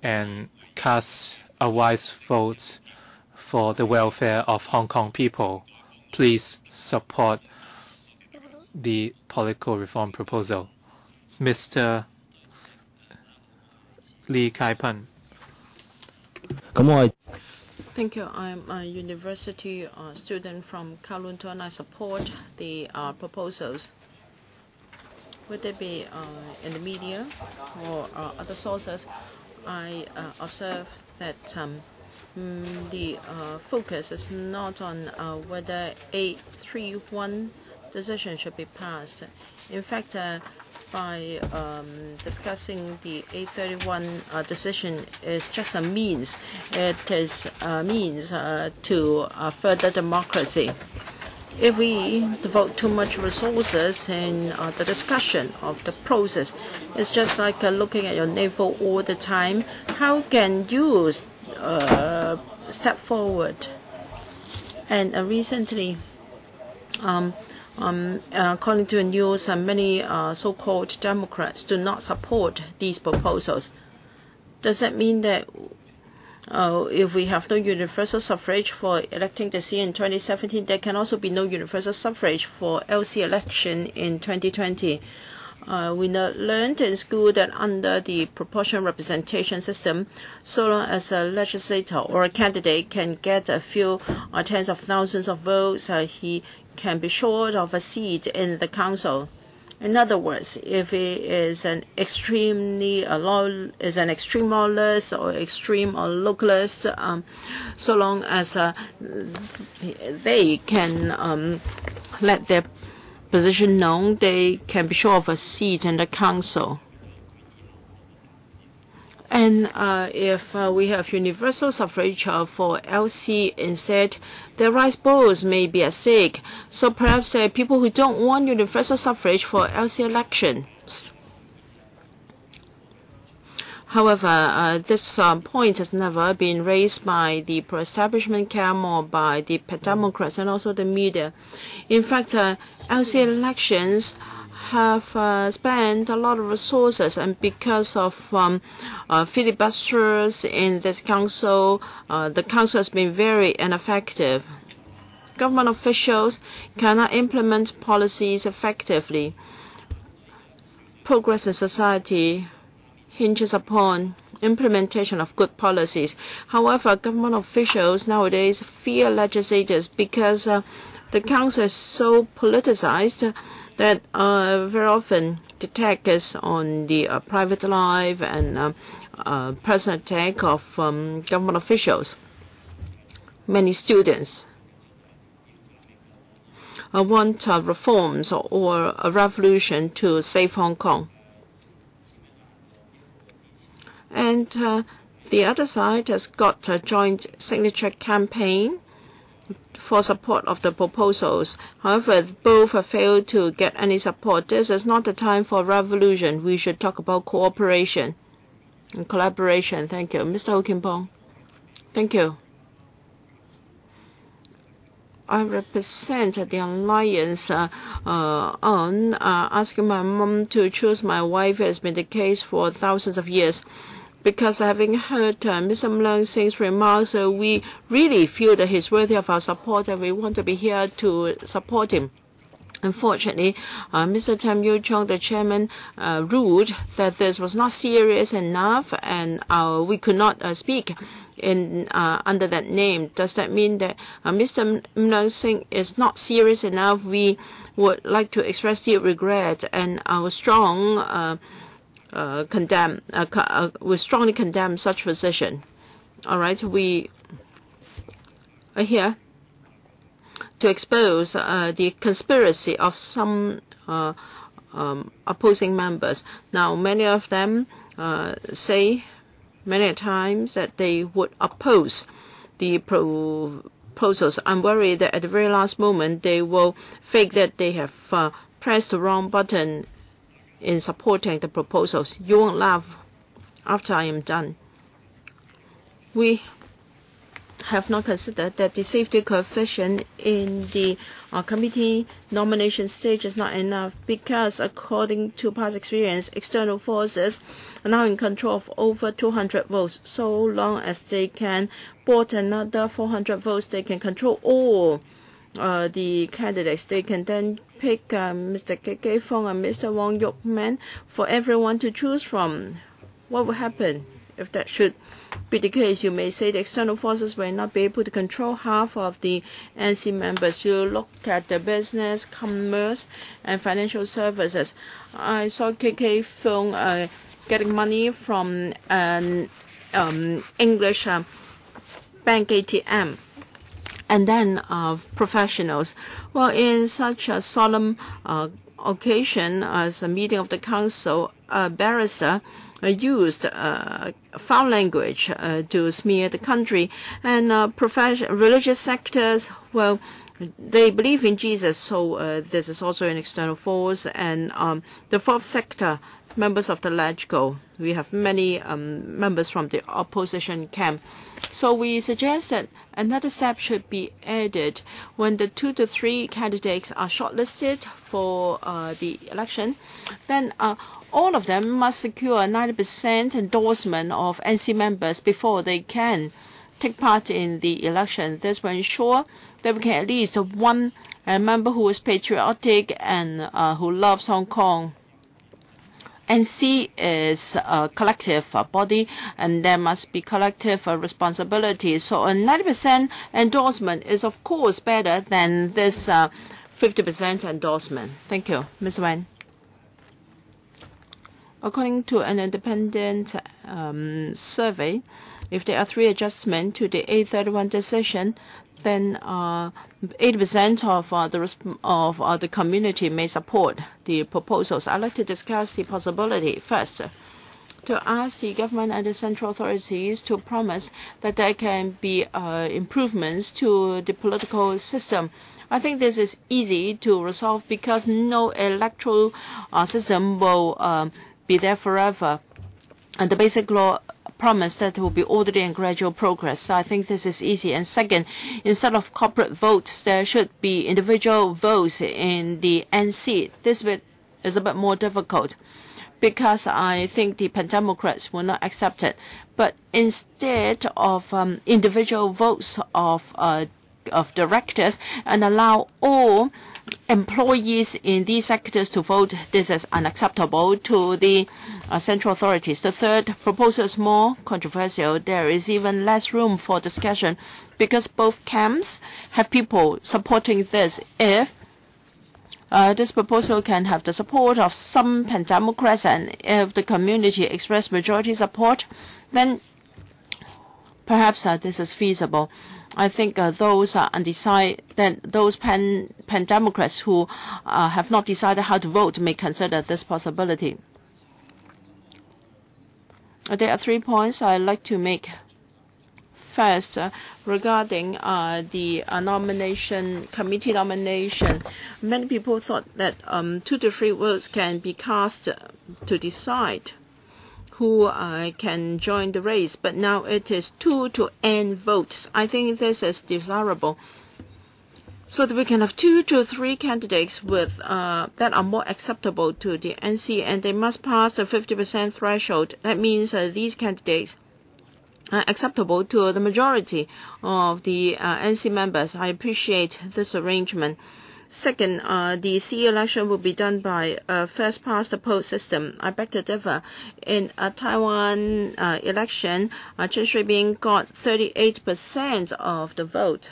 and cast a wise vote for the welfare of Hong Kong people. Please support the political reform proposal. Mr. Lee Kai-pan. Thank you. I'm a university student from Kowloon, and I support the proposals. Would they be in the media or other sources? I observe that the focus is not on whether 831 decision should be passed. In fact, by discussing the 831 decision is just a means. It is a means to further democracy. If we devote too much resources in the discussion of the process, it's just like looking at your navel all the time. How can you step forward? And recently, according to the news, many so-called Democrats do not support these proposals. Does that mean that if we have no universal suffrage for electing the CE in 2017, there can also be no universal suffrage for LC election in 2020? We learned in school that under the proportional representation system, so long as a legislator or a candidate can get a few tens of thousands of votes, he can be short of a seat in the council. In other words, if he is an extreme loyalist or extreme or localist, so long as they can let their position known, they can be sure of a seat in the council. And if we have universal suffrage for LC instead, the rice bowls may be at stake. So perhaps there are people who don't want universal suffrage for LC elections. However, this point has never been raised by the pro-establishment camp or by the Democrats and also the media. In fact, LC elections have spent a lot of resources, and because of filibusters in this council, the council has been very ineffective. Government officials cannot implement policies effectively. Progress in society hinges upon implementation of good policies. However, government officials nowadays fear legislators because the council is so politicized that very often the attack is on the private life and personal attack of government officials. Many students want reforms or a revolution to save Hong Kong. And the other side has got a joint signature campaign for support of the proposals. However, both have failed to get any support. This is not the time for revolution. We should talk about cooperation and collaboration. Thank you. Mr. Ho Kim Pong. Thank you. I represent the alliance on asking my mom to choose my wife. It has been the case for thousands of years. Because having heard Mr. Leung Sing's remarks, we really feel that he's worthy of our support and we want to be here to support him. Unfortunately, Mr. Tam Yu Chong, the chairman, ruled that this was not serious enough and we could not speak in under that name. Does that mean that Mr. Leung Sing is not serious enough? We would like to express deep regret and our strong we strongly condemn such position. All right, we are here to expose the conspiracy of some opposing members. Now, many of them say many times that they would oppose the proposals. I'm worried that at the very last moment they will fake that they have pressed the wrong button in supporting the proposals. You won't laugh after I am done. We have not considered that the safety coefficient in the committee nomination stage is not enough, because according to past experience, external forces are now in control of over 200 votes. So long as they can board another 400 votes, they can control all the candidates. They can then pick Mr. K. Fong and Mr. Wong Yuk Man for everyone to choose from. What will happen if that should be the case? You may say the external forces will not be able to control half of the NC members. You look at the business, commerce, and financial services. I saw KK Fong getting money from an English bank ATM. And then professionals. Well, in such a solemn occasion as a meeting of the council, a barrister used foul language to smear the country. And religious sectors, well, they believe in Jesus, so this is also an external force. And the fourth sector, members of the LegCo, we have many members from the opposition camp. So we suggest that another step should be added. When the 2 to 3 candidates are shortlisted for the election, then all of them must secure 90% endorsement of NC members before they can take part in the election. This will ensure that we can at least one member who is patriotic and who loves Hong Kong. NC is a collective body, and there must be collective responsibility. So a 90% endorsement is, of course, better than this 50% endorsement. Thank you. Ms. Wen. According to an independent survey, if there are 3 adjustments to the 831 decision, then 80% of the community may support the proposals. I'd like to discuss the possibility first to ask the government and the central authorities to promise that there can be improvements to the political system. I think this is easy to resolve because no electoral system will be there forever. And the basic law promise that there will be orderly and gradual progress. So I think this is easy. And second, instead of corporate votes, there should be individual votes in the NC. This bit is a bit more difficult because I think the Pan-Democrats will not accept it. But instead of individual votes of directors and allow all employees in these sectors to vote, this is unacceptable to the central authorities. The third proposal is more controversial. There is even less room for discussion because both camps have people supporting this. If this proposal can have the support of some Pan-Democrats and if the community express majority support, then perhaps this is feasible. I think those undecided, those Pan-Democrats who have not decided how to vote may consider this possibility. There are 3 points I'd like to make. First, regarding the committee nomination, many people thought that 2 to 3 votes can be cast to decide who can join the race, but now it is 2 to n votes. I think this is desirable, so that we can have 2 to 3 candidates with that are more acceptable to the NC, and they must pass the 50% threshold. That means these candidates are acceptable to the majority of the NC members. I appreciate this arrangement. Second, the CE election will be done by a first-past-the-post system. I beg to differ. In a Taiwan election, Chen Shui-bian got 38% of the vote.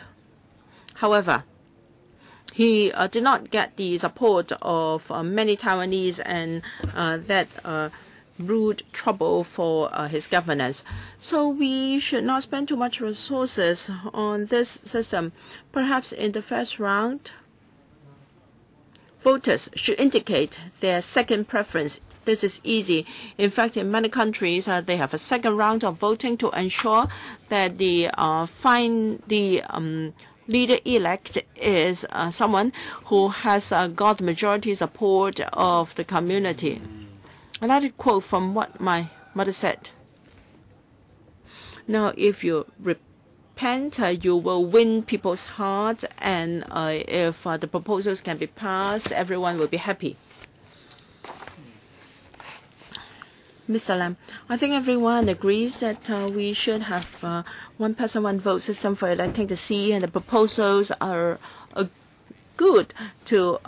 However, he did not get the support of many Taiwanese, and that brewed trouble for his governance. So we should not spend too much resources on this system. Perhaps in the first round, voters should indicate their second preference. This is easy. In fact, in many countries, they have a second round of voting to ensure that the leader-elect is someone who has got majority support of the community. I'd like to quote from what my mother said. Now, if you repent, you will win people's heart, and if the proposals can be passed, everyone will be happy. Mr. Lam, I think everyone agrees that we should have one person, one vote system for electing the CE, and the proposals are good to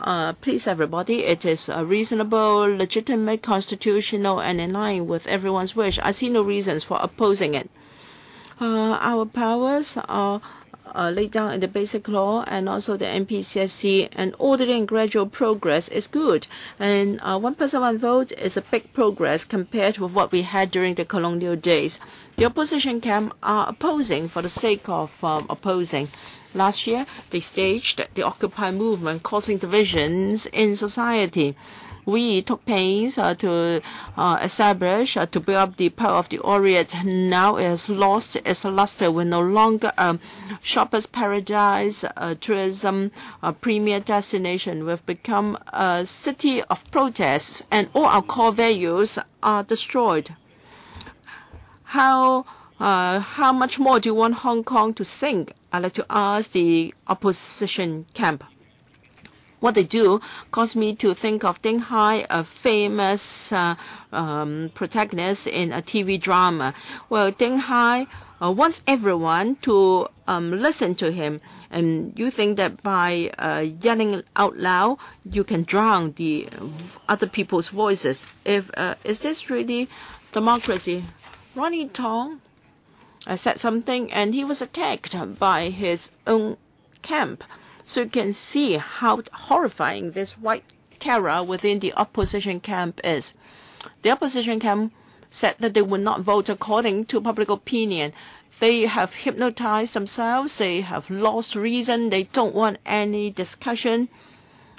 please everybody. It is reasonable, legitimate, constitutional, and in line with everyone's wish. I see no reasons for opposing it. Our powers are laid down in the Basic Law and also the MPCSC, and orderly and gradual progress is good. And one person, one vote is a big progress compared with what we had during the colonial days. The opposition camp are opposing for the sake of opposing. Last year, they staged the Occupy movement, causing divisions in society. We took pains to establish, to build up the power of the Orient. Now it has lost its luster. We're no longer a shopper's paradise, a tourism, a premier destination. We've become a city of protests, and all our core values are destroyed. How much more do you want Hong Kong to sink? I'd like to ask the opposition camp. What they do caused me to think of Ding Hai, a famous protagonist in a TV drama. Well, Ding Hai wants everyone to listen to him, and you think that by yelling out loud, you can drown the other people's voices. Is this really democracy? Ronnie Tong said something, and he was attacked by his own camp. So you can see how horrifying this white terror within the opposition camp is. The opposition camp said that they would not vote according to public opinion. They have hypnotized themselves. They have lost reason. They don't want any discussion.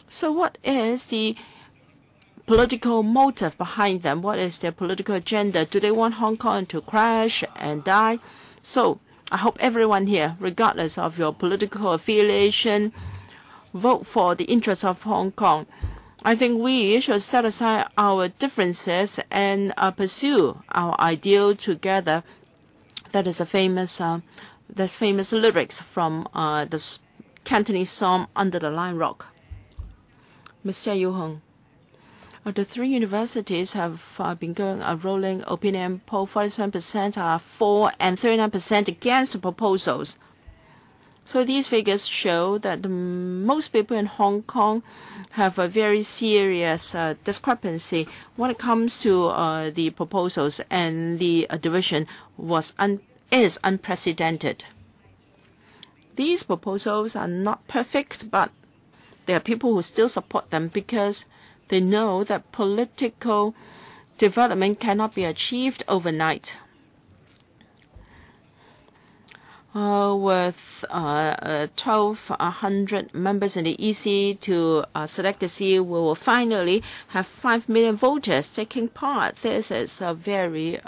So what is the political motive behind them? What is their political agenda? Do they want Hong Kong to crash and die? So I hope everyone here, regardless of your political affiliation, vote for the interests of Hong Kong. I think we should set aside our differences and pursue our ideal together. That is a famous, there's famous lyrics from the Cantonese song Under the Line Rock. Mr. Yu Hong. The three universities have been going a rolling opinion poll. 47% are for and 39% against the proposals. So these figures show that most people in Hong Kong have a very serious discrepancy when it comes to the proposals, and the division is unprecedented. These proposals are not perfect, but there are people who still support them because they know that political development cannot be achieved overnight. With 1,200 members in the EC to select the CE, we will finally have 5 million voters taking part. This is a very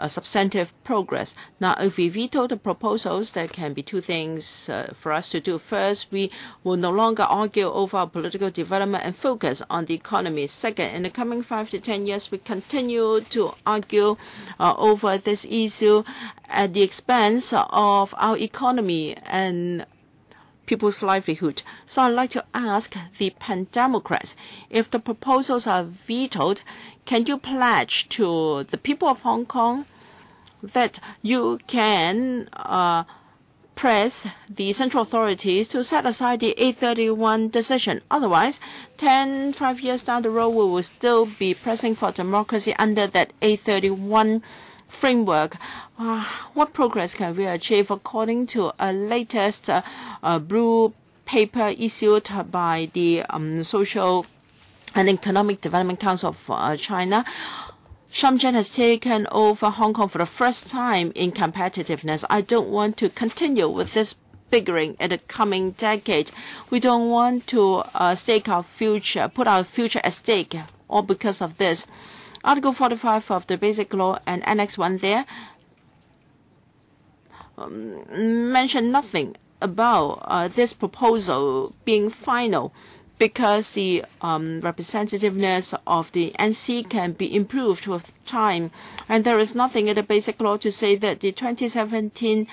substantive progress. Now, if we veto the proposals, there can be two things for us to do. First, we will no longer argue over our political development and focus on the economy. Second, in the coming 5 to 10 years, we continue to argue over this issue at the expense of our economy and people's livelihood. So I'd like to ask the Pan-Democrats, if the proposals are vetoed, can you pledge to the people of Hong Kong that you can press the central authorities to set aside the 831 decision? Otherwise, 5 years down the road, we will still be pressing for democracy under that 831 framework. What progress can we achieve according to a latest blue paper issued by the Social and Economic Development Council of China? Shenzhen has taken over Hong Kong for the first time in competitiveness. I don't want to continue with this bickering in the coming decade. We don't want to stake our future, put our future at stake, all because of this. Article 45 of the Basic Law and Annex 1 there mention nothing about this proposal being final, because the representativeness of the NC can be improved with time. And there is nothing in the Basic Law to say that the 2017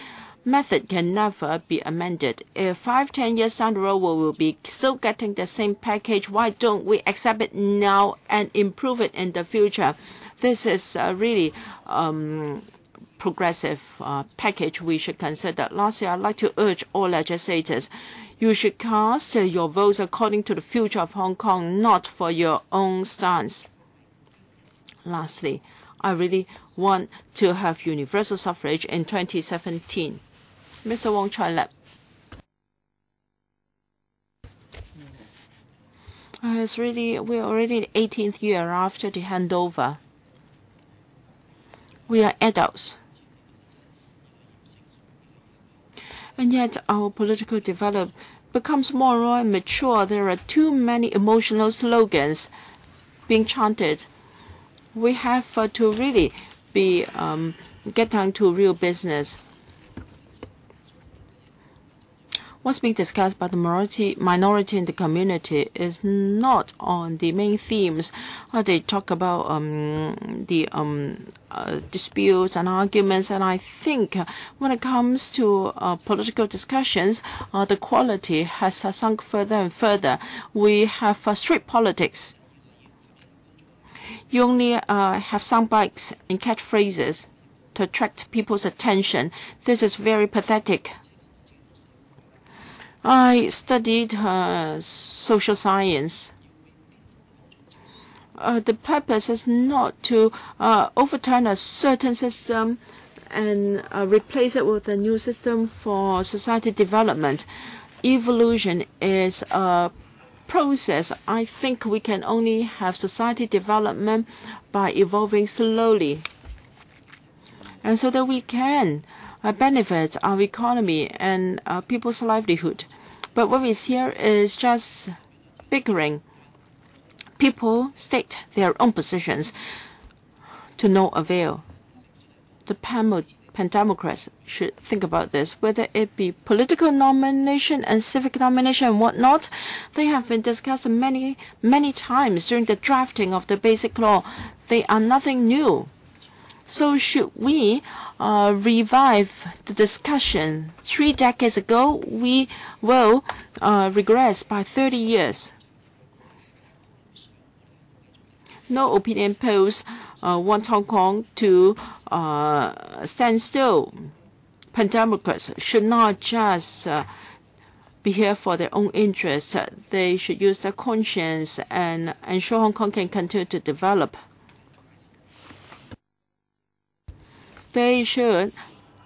method can never be amended. If 5-10 years down the road we will be still getting the same package, why don't we accept it now and improve it in the future? This is really progressive package we should consider. Lastly, I'd like to urge all legislators, you should cast your votes according to the future of Hong Kong, not for your own stance. Lastly, I really want to have universal suffrage in 2017. Mr. Wong Chai-lep. We're already in the 18th year after the handover. We are adults. And yet our political development becomes more and more mature. There are too many emotional slogans being chanted. We have to really get down to real business. What's being discussed by the minority in the community is not on the main themes. They talk about the disputes and arguments, and I think when it comes to political discussions, the quality has sunk further and further. We have street politics. You only have soundbites and catchphrases to attract people's attention. This is very pathetic. I studied social science. The purpose is not to overturn a certain system and replace it with a new system for society development. Evolution is a process. I think we can only have society development by evolving slowly, and so that we can benefit our economy and people's livelihood. But what we see here is just bickering. People state their own positions to no avail. The Pan-Democrats should think about this, whether it be political nomination and civic nomination and whatnot. They have been discussed many, many times during the drafting of the Basic Law. They are nothing new. So should we revive the discussion? 3 decades ago, we will regress by 30 years. No opinion polls want Hong Kong to stand still. Pan-Democrats should not just be here for their own interests. They should use their conscience and ensure Hong Kong can continue to develop. They should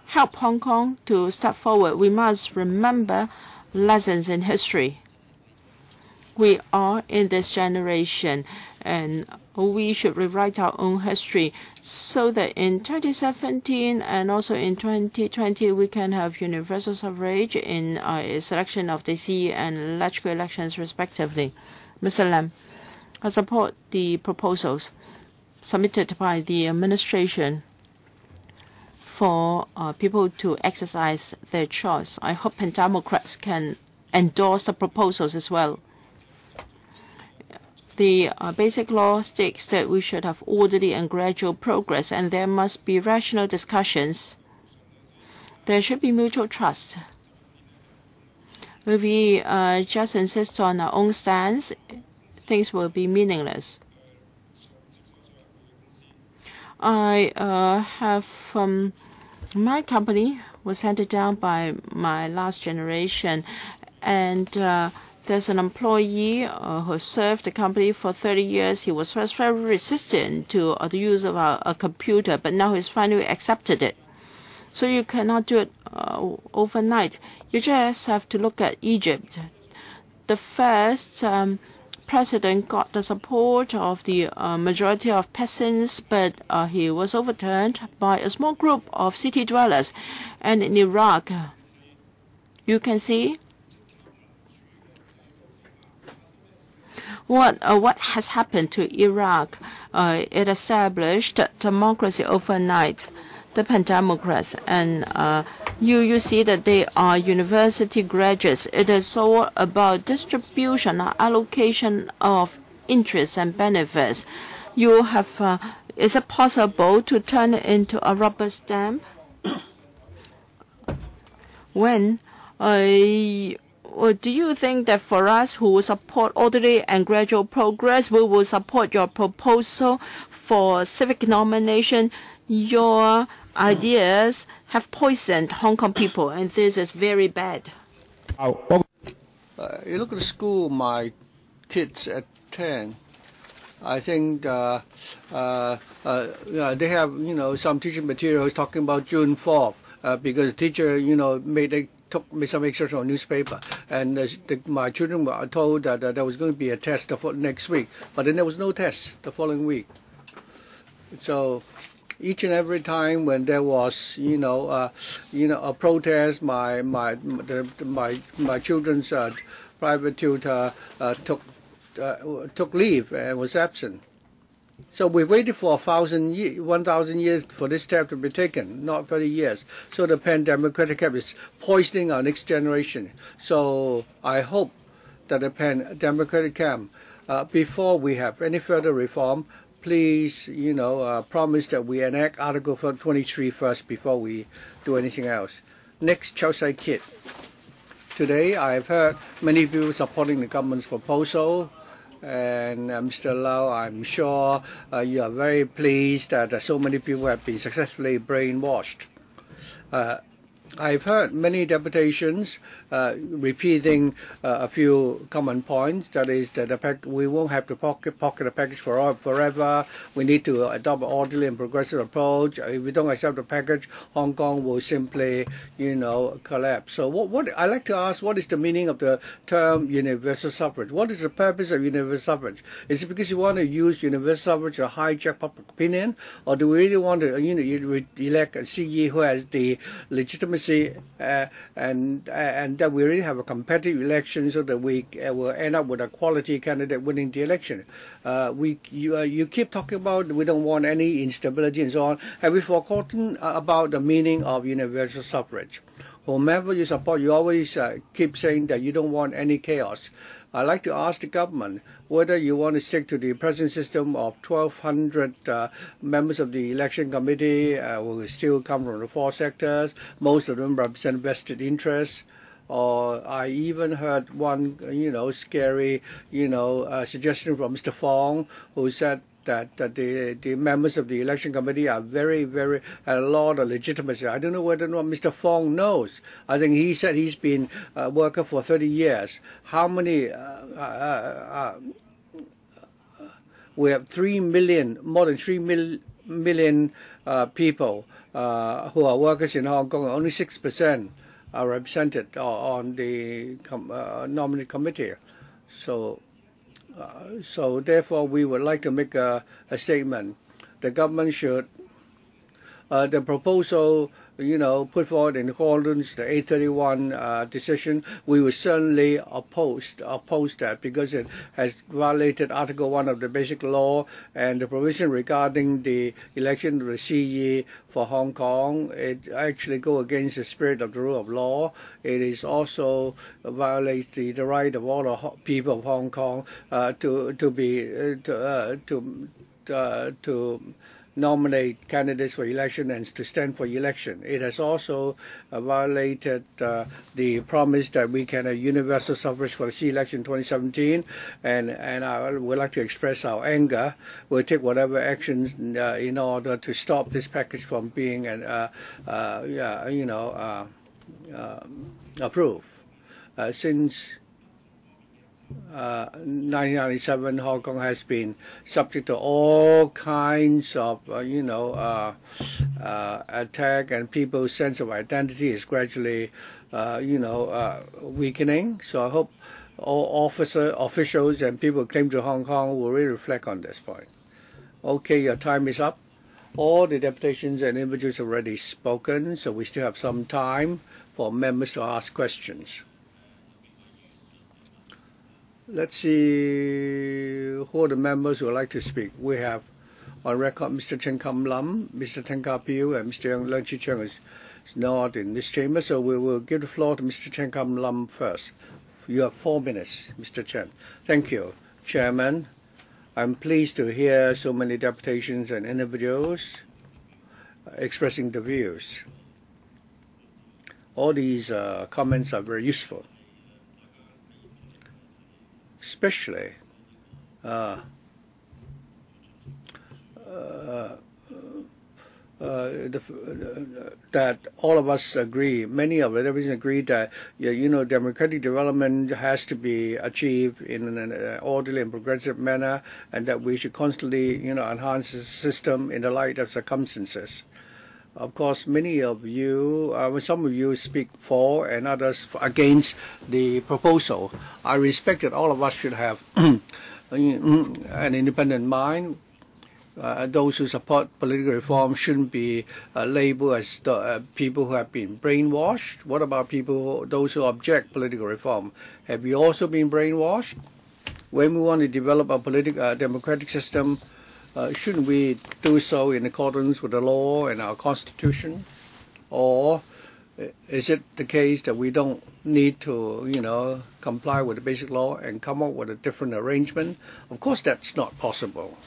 help Hong Kong to step forward. We must remember lessons in history. We are in this generation, and we should rewrite our own history so that in 2017 and also in 2020 we can have universal suffrage in a selection of the CE and electrical elections respectively. Mr. Lam, I support the proposals submitted by the administration for people to exercise their choice. I hope Pan-Democrats can endorse the proposals as well. The Basic Law states that we should have orderly and gradual progress, and there must be rational discussions. There should be mutual trust. If we just insist on our own stance, things will be meaningless. I have my company was handed down by my last generation, and there's an employee who served the company for 30 years. He was first very resistant to the use of a computer, but now he's finally accepted it. So you cannot do it overnight. You just have to look at Egypt. The first president got the support of the majority of peasants, but he was overturned by a small group of city dwellers. And in Iraq, you can see what has happened to Iraq. It established democracy overnight. The Pan-Democrats, and you see that they are university graduates. It is all about distribution or allocation of interests and benefits. You have, is it possible to turn it into a rubber stamp? when do you think that for us who will support orderly and gradual progress, we will support your proposal for civic nomination? Your ideas have poisoned Hong Kong people, and this is very bad. You look at the school my kids attend. I think they have, some teaching materials talking about June 4th because the teacher, made some excerpts on newspaper, and my children were told that there was going to be a test next week, but then there was no test the following week. So each and every time when there was, a protest, my children's private tutor took leave and was absent. So we waited for 1,000 years for this step to be taken, not 30 years. So the pan-democratic camp is poisoning our next generation. So I hope that the pan-democratic camp, before we have any further reform, please, promise that we enact Article 23 first before we do anything else. Next, Chow Sai Kit. Today, I have heard many people supporting the government's proposal. And Mr. Lau, I'm sure you are very pleased that so many people have been successfully brainwashed. I've heard many deputations repeating a few common points. That is that we won't have to pocket the package forever. We need to adopt an orderly and progressive approach. If we don't accept the package, Hong Kong will simply, collapse. So what I like to ask, what is the meaning of the term universal suffrage? What is the purpose of universal suffrage? Is it because you want to use universal suffrage to hijack public opinion, or do we really want to, elect a CE who has the legitimacy and that we really have a competitive election so that we will end up with a quality candidate winning the election. You keep talking about we don't want any instability and so on. Have we forgotten about the meaning of universal suffrage? Whomever you support, you always keep saying that you don't want any chaos. I'd like to ask the government whether you want to stick to the present system of 1,200 members of the election committee who will still come from the four sectors. Most of them represent vested interests. Or I even heard one, scary, suggestion from Mr. Fong, who said that the members of the election committee are very, very, a lot of legitimacy. I don't know whether or not Mr. Fong knows. I think he said he's been a worker for 30 years. How many, we have 3 million, more than 3 million people who are workers in Hong Kong. Only 6% are represented on the nominee committee. So therefore, we would like to make a statement. The government should, the proposal, put forward in accordance to the 831 decision, we will certainly oppose that because it has violated Article 1 of the Basic Law and the provision regarding the election of the CE for Hong Kong. It actually go against the spirit of the rule of law. It is also violates the right of all the people of Hong Kong to nominate candidates for election and to stand for election. It has also violated the promise that we can have universal suffrage for the CE election 2017, and I would like to express our anger. We'll take whatever actions in order to stop this package from being approved. Since 1997, Hong Kong has been subject to all kinds of, attack, and people's sense of identity is gradually, weakening. So I hope all officials and people who came to Hong Kong will really reflect on this point. Okay, your time is up. All the deputations and individuals have already spoken, so we still have some time for members to ask questions. Let's see who are the members who would like to speak. We have on record Mr. Chen Kam Lam, Mr. Teng Ka Piu, and Mr. Leung Chi Chung is not in this chamber, so we will give the floor to Mr. Chen Kam Lam first. You have 4 minutes, Mr. Chen. Thank you, Chairman. I'm pleased to hear so many deputations and individuals expressing the views. all these comments are very useful, especially that all of us agree, many of us agree that democratic development has to be achieved in an orderly and progressive manner, and that we should constantly enhance the system in the light of circumstances. Of course, many of you, some of you speak for and others against the proposal. I respect that all of us should have an independent mind. Those who support political reform shouldn't be labeled as people who have been brainwashed. What about those who object political reform? Have you also been brainwashed? When we want to develop a democratic system, shouldn't we do so in accordance with the law and our Constitution? Or is it the case that we don't need to, comply with the basic law and come up with a different arrangement? Of course, that's not possible.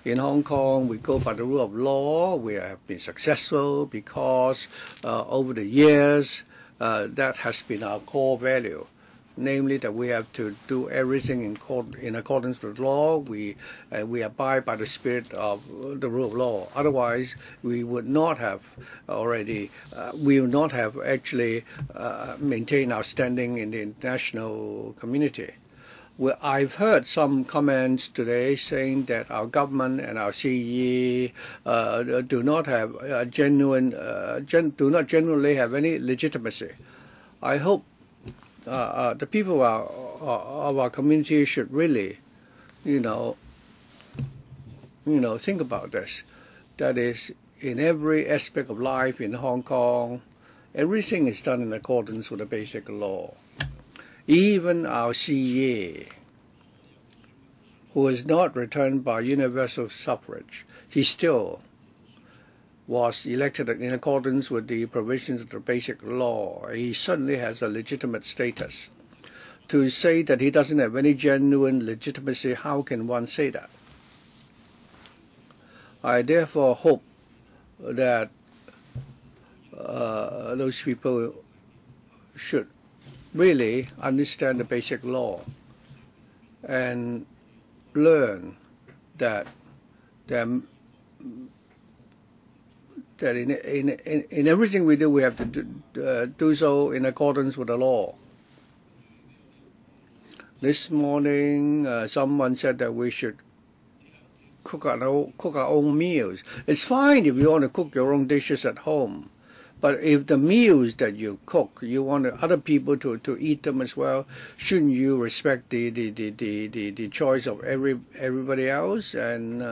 In Hong Kong, we go by the rule of law. We have been successful because over the years, that has been our core value, namely that we have to do everything in accordance with law. We abide by the spirit of the rule of law. Otherwise, we would not have actually maintained our standing in the international community. Well, I've heard some comments today saying that our government and our CE do not genuinely have any legitimacy. I hope the people of our community should really, think about this. That is, in every aspect of life in Hong Kong, everything is done in accordance with the basic law. Even our CE, who is not returned by universal suffrage, he still was elected in accordance with the provisions of the basic law. He certainly has a legitimate status. To say that he doesn't have any genuine legitimacy, how can one say that? I therefore hope that those people should really understand the basic law and learn that in everything we do, we have to do so in accordance with the law. This morning, someone said that we should cook our own meals. It's fine if you want to cook your own dishes at home. But if the meals that you cook, you want other people to eat them as well, shouldn't you respect the choice of everybody else and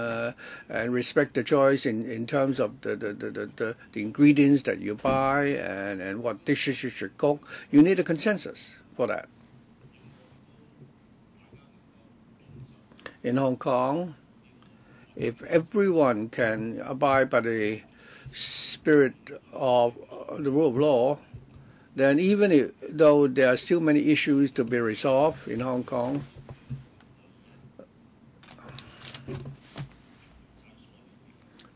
respect the choice in terms of the ingredients that you buy and what dishes you should cook? You need a consensus for that. In Hong Kong, if everyone can abide by the spirit of the rule of law, then even though there are still many issues to be resolved in Hong Kong,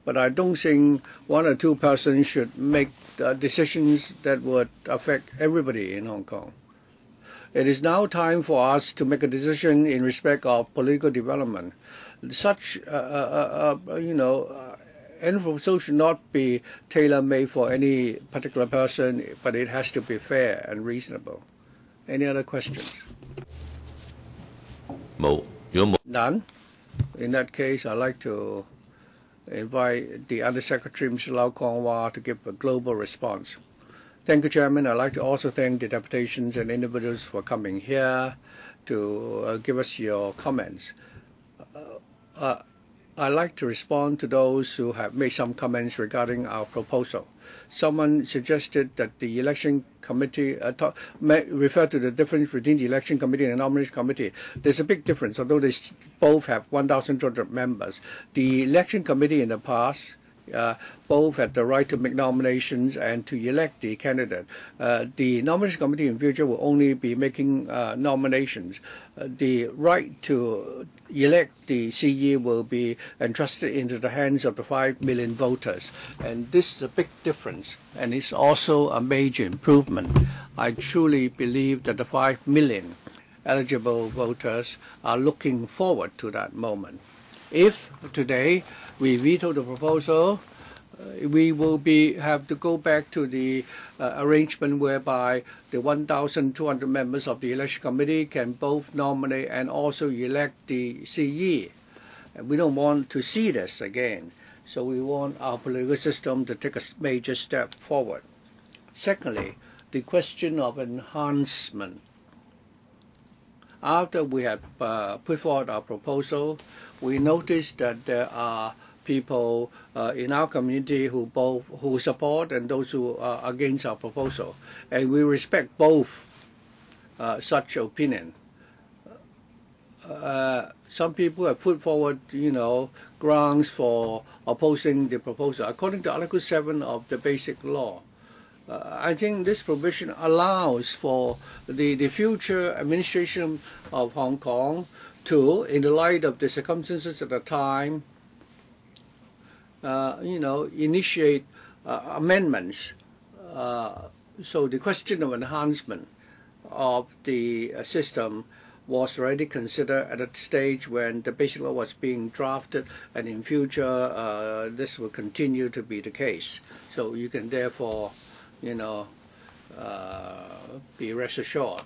but I don't think one or two persons should make decisions that would affect everybody in Hong Kong. It is now time for us to make a decision in respect of political development. Such, any proposal should not be tailor-made for any particular person, but it has to be fair and reasonable. Any other questions? None? In that case, I'd like to invite the Undersecretary, Mr. Lau Kong Wah, to give a global response. Thank you, Chairman. I'd like to also thank the deputations and individuals for coming here to give us your comments. I'd like to respond to those who have made some comments regarding our proposal. Someone suggested that the election committee refer to the difference between the election committee and the nomination committee. There's a big difference, although they both have 1,200 members. The election committee in the past both have the right to make nominations and to elect the candidate. The nomination committee in future will only be making nominations. The right to elect the CE will be entrusted into the hands of the 5 million voters. And this is a big difference, and it's also a major improvement. I truly believe that the 5 million eligible voters are looking forward to that moment. If today we veto the proposal, we will have to go back to the arrangement whereby the 1,200 members of the election committee can both nominate and also elect the CE. And we don't want to see this again. So we want our political system to take a major step forward. Secondly, the question of enhancement. After we have put forward our proposal, we noticed that there are people in our community who support and those who are against our proposal, and we respect both such opinion. Some people have put forward, grounds for opposing the proposal. According to Article 7 of the Basic Law, I think this provision allows for the future administration of Hong Kong to, in the light of the circumstances at the time, initiate amendments. So the question of enhancement of the system was already considered at a stage when the basic law was being drafted, and in future this will continue to be the case. So you can therefore, be rest assured.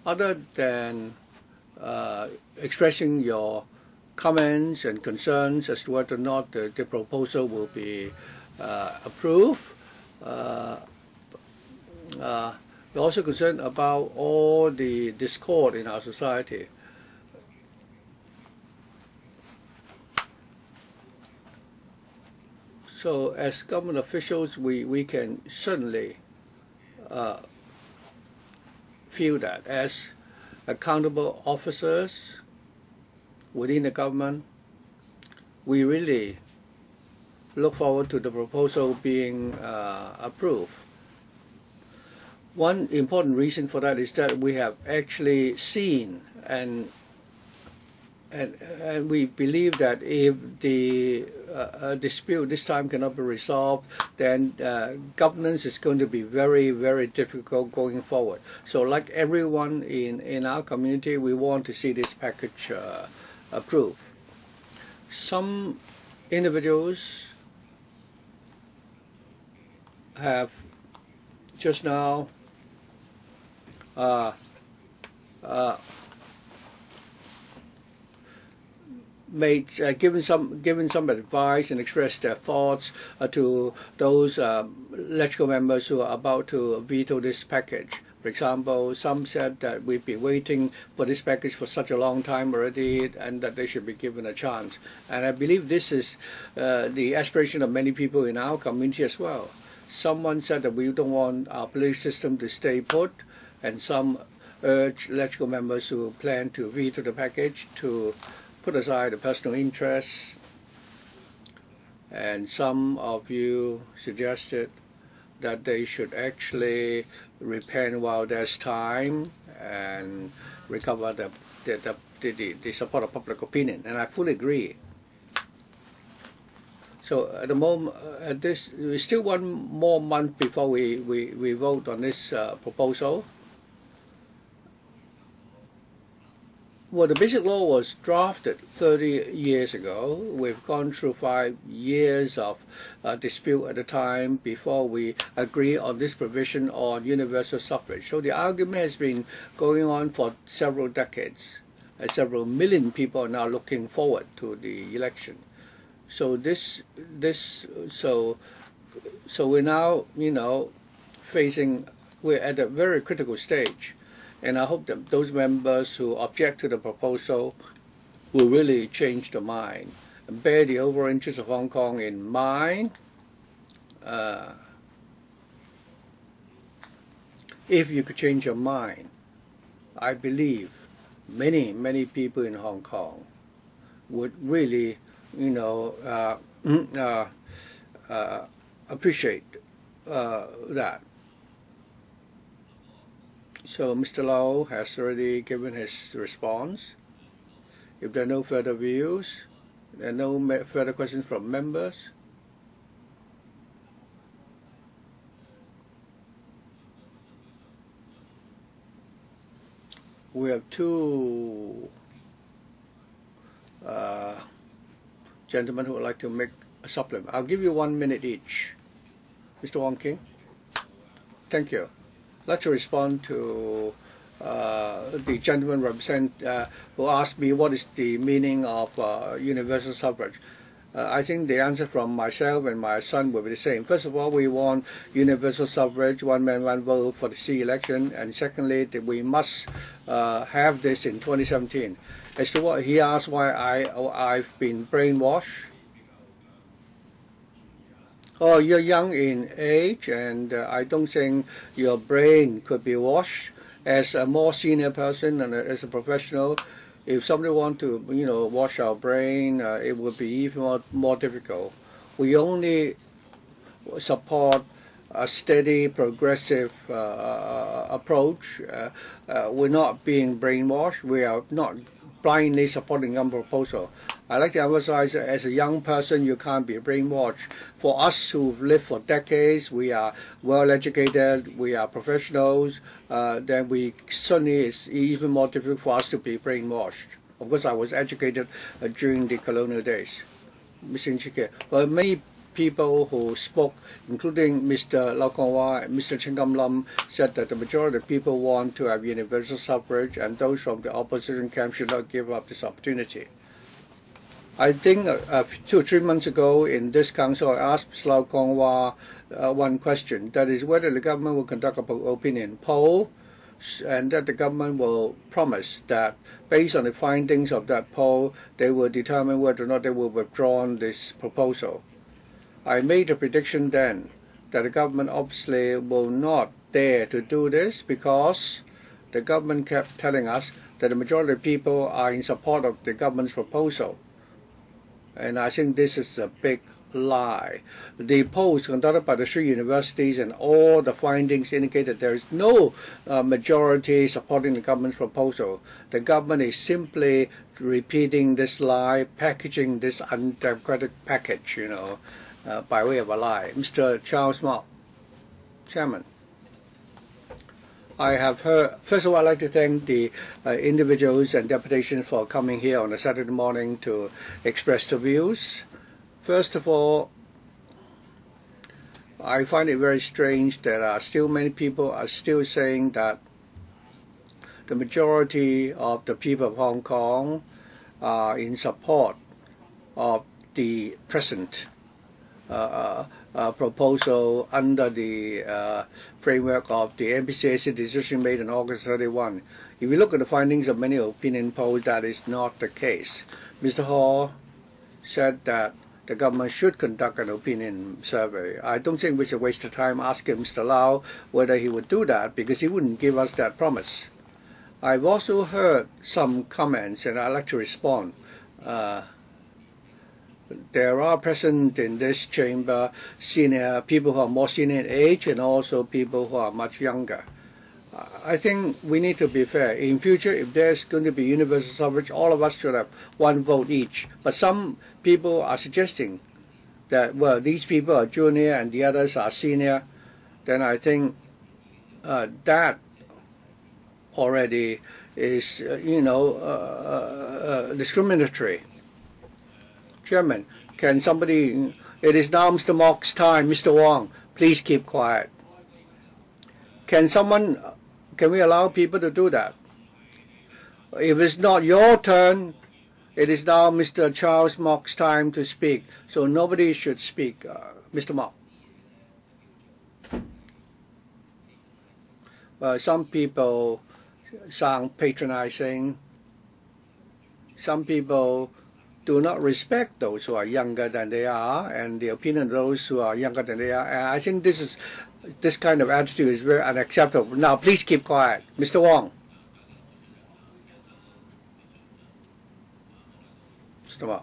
Other than expressing your comments and concerns as to whether or not the proposal will be approved, we're also concerned about all the discord in our society. So as government officials, we can certainly feel that as accountable officers within the government, we really look forward to the proposal being approved. One important reason for that is that we have actually seen and we believe that if the dispute this time cannot be resolved, then governance is going to be very, very difficult going forward. So like everyone in our community, we want to see this package approved. Some individuals have just now given some advice and expressed their thoughts to those electoral members who are about to veto this package. For example, some said that we've been waiting for this package for such a long time already, and that they should be given a chance. And I believe this is the aspiration of many people in our community as well. Someone said that we don't want our political system to stay put, and some urged electoral members who plan to veto the package to put aside the personal interests, and some of you suggested that they should actually repent while there's time and recover the support of public opinion, and I fully agree. So at the moment, there's still one more month before we vote on this proposal. Well, the basic law was drafted 30 years ago. We've gone through 5 years of dispute at the time before we agree on this provision on universal suffrage. So the argument has been going on for several decades. Several million people are now looking forward to the election. So so we're now, we're at a very critical stage. And I hope that those members who object to the proposal will really change their mind and bear the overall interests of Hong Kong in mind. If you could change your mind, I believe many, many people in Hong Kong would really, appreciate that. So Mr. Lau has already given his response. If there are no further views, there are no further questions from members. We have two gentlemen who would like to make a supplement. I'll give you 1 minute each. Mr. Wong King. Thank you. I'd like to respond to the gentleman who asked me what is the meaning of universal suffrage. I think the answer from myself and my son will be the same. First of all, we want universal suffrage, one man, one vote for the CE election, and secondly, that we must have this in 2017. As to what he asked, why I've been brainwashed. Oh, you're young in age, and I don't think your brain could be washed. As a more senior person and as a professional, if somebody want to, wash our brain, it would be even more difficult. We only support a steady, progressive approach. We're not being brainwashed. We are not blindly supporting one proposal. I like to emphasize that as a young person, you can't be brainwashed. For us who've lived for decades, we are well educated, we are professionals, then we certainly it's even more difficult for us to be brainwashed. Of course, I was educated during the colonial days. But many people who spoke, including Mr. Lau Kong Wah and Mr. Chen Kam Lam, said that the majority of people want to have universal suffrage, and those from the opposition camp should not give up this opportunity. I think 2 or 3 months ago in this council, I asked Mr. Lau Kong Wah one question, that is whether the government will conduct an opinion poll, and that the government will promise that based on the findings of that poll, they will determine whether or not they will withdraw this proposal. I made a prediction then that the government obviously will not dare to do this because the government kept telling us that the majority of people are in support of the government's proposal. And I think this is a big lie. The polls conducted by the 3 universities and all the findings indicated there is no majority supporting the government's proposal. The government is simply repeating this lie, packaging this undemocratic package, by way of a lie. Mr. Charles Mok, Chairman. I have heard, first of all, I'd like to thank the individuals and deputations for coming here on a Saturday morning to express their views. First of all, I find it very strange that still many people are still saying that the majority of the people of Hong Kong are in support of the present proposal under the framework of the NPCAC decision made on August 31. If you look at the findings of many opinion polls, that is not the case. Mr. Hall said that the government should conduct an opinion survey. I don't think we should waste the time asking Mr. Lau whether he would do that because he wouldn't give us that promise. I've also heard some comments, and I'd like to respond. There are present in this chamber senior people who are more senior in age and also people who are much younger. I think we need to be fair. In future, if there's going to be universal suffrage, all of us should have 1 vote each. But some people are suggesting that, well, these people are junior and the others are senior. Then I think that already is, discriminatory. Chairman, can somebody, it is now Mr. Mok's time. Mr. Wong, please keep quiet. Can we allow people to do that? If it's not your turn, it is now Mr. Charles Mok's time to speak. So nobody should speak. Mr. Mok. Some people sound patronizing. Some people do not respect those who are younger than they are and the opinion of those who are younger than they are. And I think this kind of attitude is very unacceptable. Now, please keep quiet. Mr. Wong. Mr. Wong.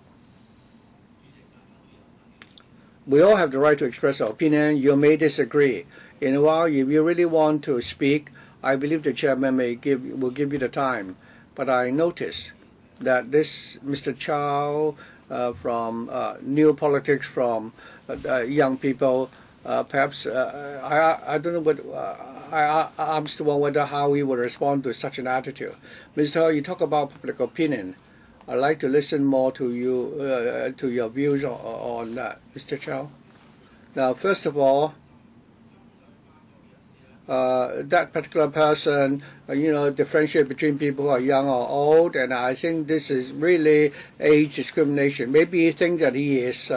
we all have the right to express our opinion. You may disagree. In a while, if you really want to speak, I believe the chairman will give you the time. But I noticed that this Mr. Chow from New Politics, from young people, perhaps I don't know what I'm still wondering how he would respond to such an attitude. Mr. Ho, you talk about public opinion. I'd like to listen more to you to your views on that, Mr. Chow. Now, first of all, that particular person, differentiate between people who are young or old, and I think this is really age discrimination. Maybe he thinks that he is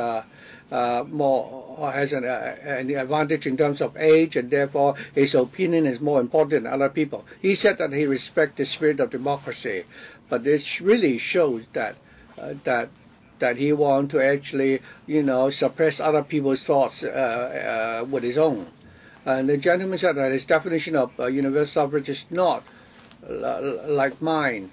more has an advantage in terms of age, and therefore his opinion is more important than other people. He said that he respects the spirit of democracy, but it really shows that that he wants to actually suppress other people's thoughts with his own. And the gentleman said that his definition of universal suffrage is not like mine,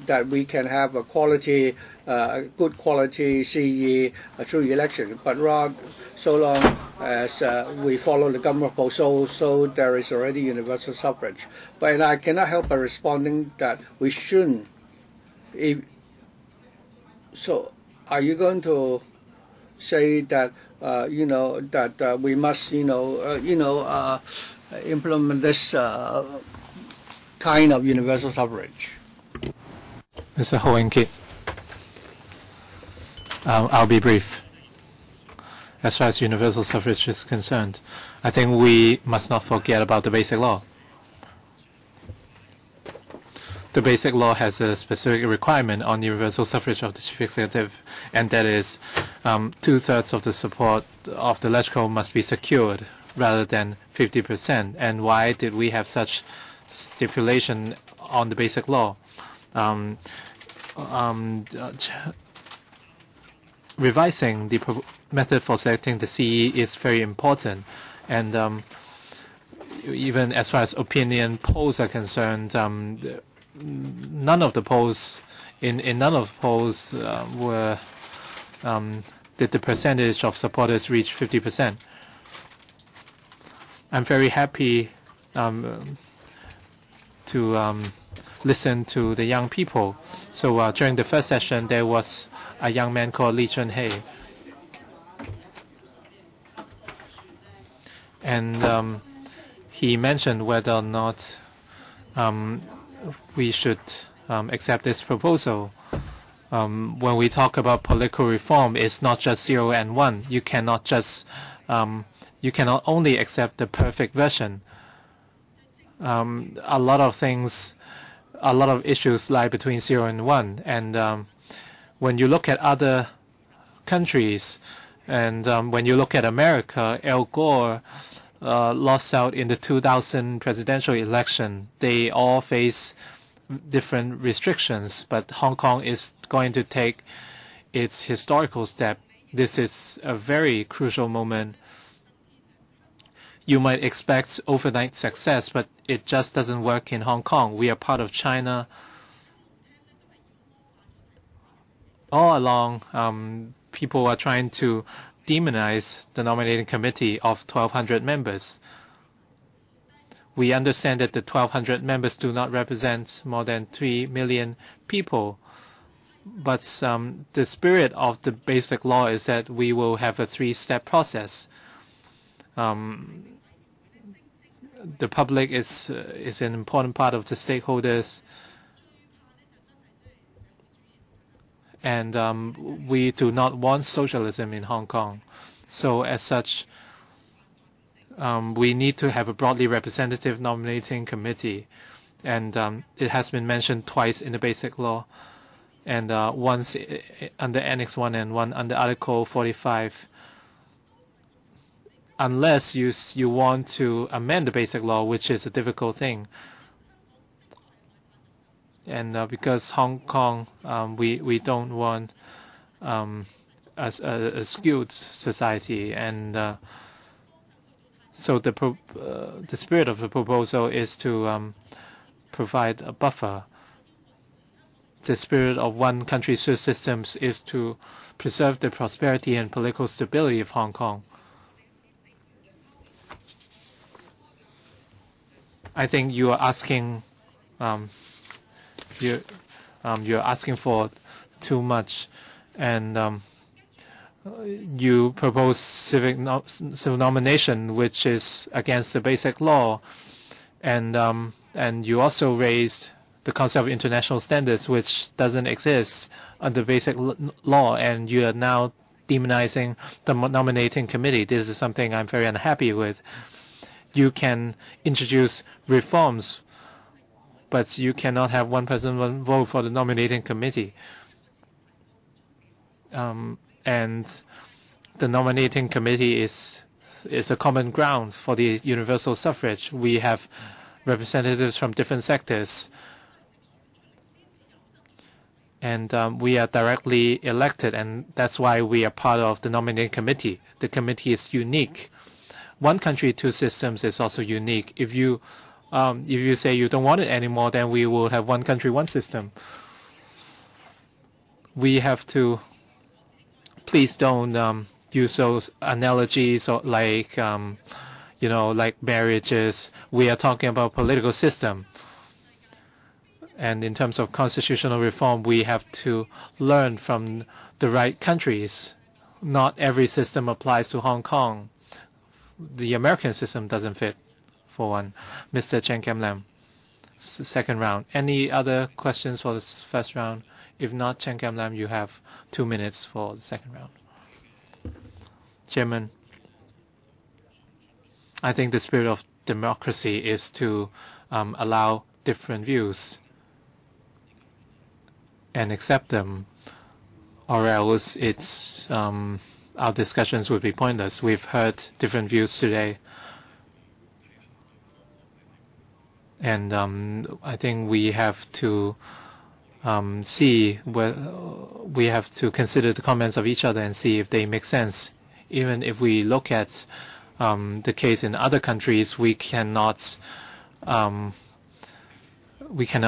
that we can have a quality, good quality CE through election, but rather so long as we follow the government proposal, so there is already universal suffrage. But I cannot help but responding that we shouldn't. So, are you going to say that that we must implement this kind of universal suffrage? Mr. Ho and Kit, I'll be brief. As far as universal suffrage is concerned, I think we must not forget about the Basic Law. The Basic Law has a specific requirement on universal suffrage of the Chief Executive, and that is 2/3 of the support of the electoral must be secured rather than 50%. And why did we have such stipulation on the Basic Law? Revising the method for selecting the CE is very important, and even as far as opinion polls are concerned, none of the polls in none of the polls were did the percentage of supporters reach 50%. I'm very happy to listen to the young people. So during the first session, there was a young man called Lee Chun-hei, and he mentioned whether or not we should accept this proposal. When we talk about political reform, it's not just 0 and 1. You cannot just you cannot only accept the perfect version. A lot of things, a lot of issues lie between 0 and 1. And when you look at other countries, and when you look at America, Al Gore lost out in the 2000 presidential election. They all face different restrictions, but Hong Kong is going to take its historical step. This is a very crucial moment. You might expect overnight success, but it just doesn't work in Hong Kong. We are part of China. All along, people are trying to demonize the nominating committee of 1,200 members. We understand that the 1,200 members do not represent more than 3 million people. But the spirit of the Basic Law is that we will have a 3-step process. The public is an important part of the stakeholders, and we do not want socialism in Hong Kong. So as such, we need to have a broadly representative nominating committee, and it has been mentioned twice in the Basic Law, and once under Annex 1 and one under Article 45. Unless you want to amend the Basic Law, which is a difficult thing. And because Hong Kong, we don't want a skewed society, and so the spirit of the proposal is to provide a buffer the spirit of one country, two systems is to preserve the prosperity and political stability of Hong Kong. I think you are asking, you're asking for too much, and you propose civil nomination, which is against the basic law, and you also raised the concept of international standards, which doesn't exist under basic law, and you are now demonizing the nominating committee. This is something I'm very unhappy with. You can introduce reforms, but you cannot have one person, one vote for the nominating committee. And the nominating committee is a common ground for the universal suffrage. We have representatives from different sectors, and we are directly elected, and that's why we are part of the nominating committee. The committee is unique. One country, two systems is also unique. If you say you don't want it anymore, then we will have one country, one system. We have to. Please don't use those analogies or like like marriages. We are talking about political system. And in terms of constitutional reform, we have to learn from the right countries. Not every system applies to Hong Kong. The American system doesn't fit, for one. Mr. Chen Kem-lam, second round. Any other questions for this first round? If not, Chen Kem-lam, you have 2 minutes for the second round. Chairman, I think the spirit of democracy is to allow different views and accept them, or else it's our discussions would be pointless. We've heard different views today, and I think we have to see where we have to consider the comments of each other and see if they make sense. Even if we look at the case in other countries, we cannot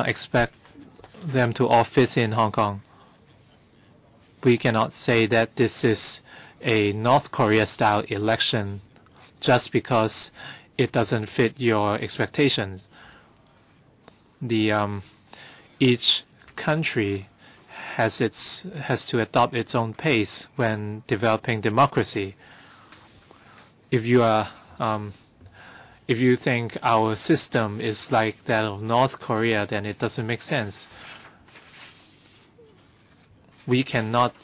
expect them to all fit in Hong Kong. We cannot say that this is a North Korea-style election just because it doesn't fit your expectations. Each country has to adopt its own pace when developing democracy. If you think our system is like that of North Korea, then it doesn't make sense. We cannot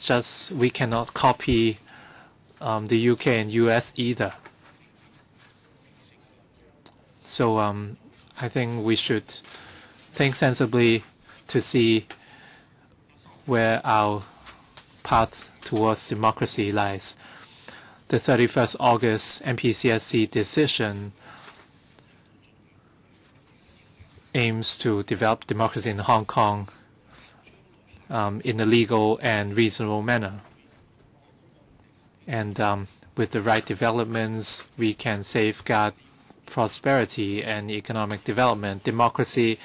copy the UK and US either. So I think we should think sensibly to see where our path towards democracy lies. The 31st August MPCSC decision aims to develop democracy in Hong Kong in a legal and reasonable manner. And with the right developments, we can safeguard prosperity and economic development. Democracy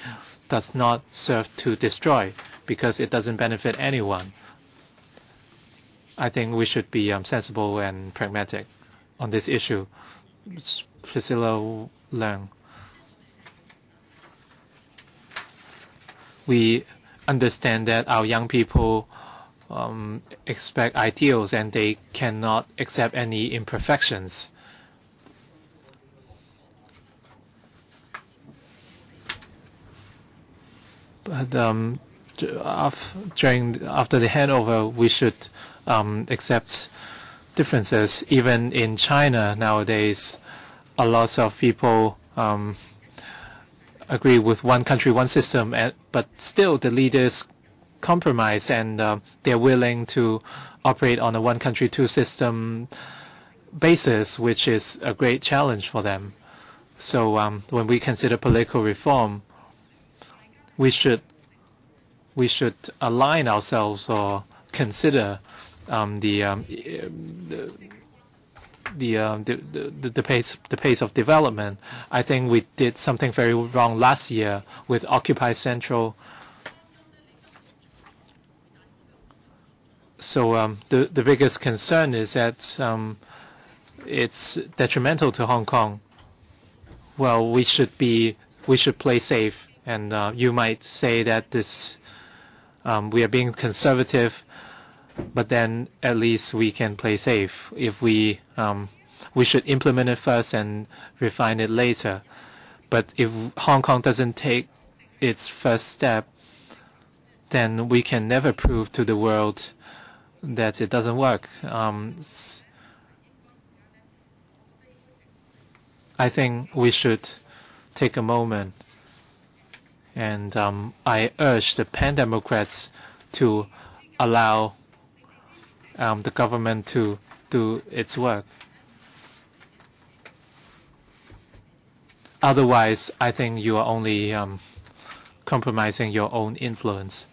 does not serve to destroy because it doesn't benefit anyone. I think we should be sensible and pragmatic on this issue. Priscilla Leung. We understand that our young people expect ideals and they cannot accept any imperfections. But after the handover, we should accept differences. Even in China nowadays, a lot of people agree with one country, one system, but still the leaders compromise and they're willing to operate on a one country, two system basis, which is a great challenge for them. So when we consider political reform, we should align ourselves or consider the pace of development. I think we did something very wrong last year with Occupy Central. So the biggest concern is that it's detrimental to Hong Kong. Well, we should play safe, and you might say that we are being conservative, but then at least we can play safe. If we should implement it first and refine it later. But if Hong Kong doesn't take its first step, then we can never prove to the world that it doesn't work. I think we should take a moment, and I urge the pan-democrats to allow the government to do its work. Otherwise, I think you are only compromising your own influence.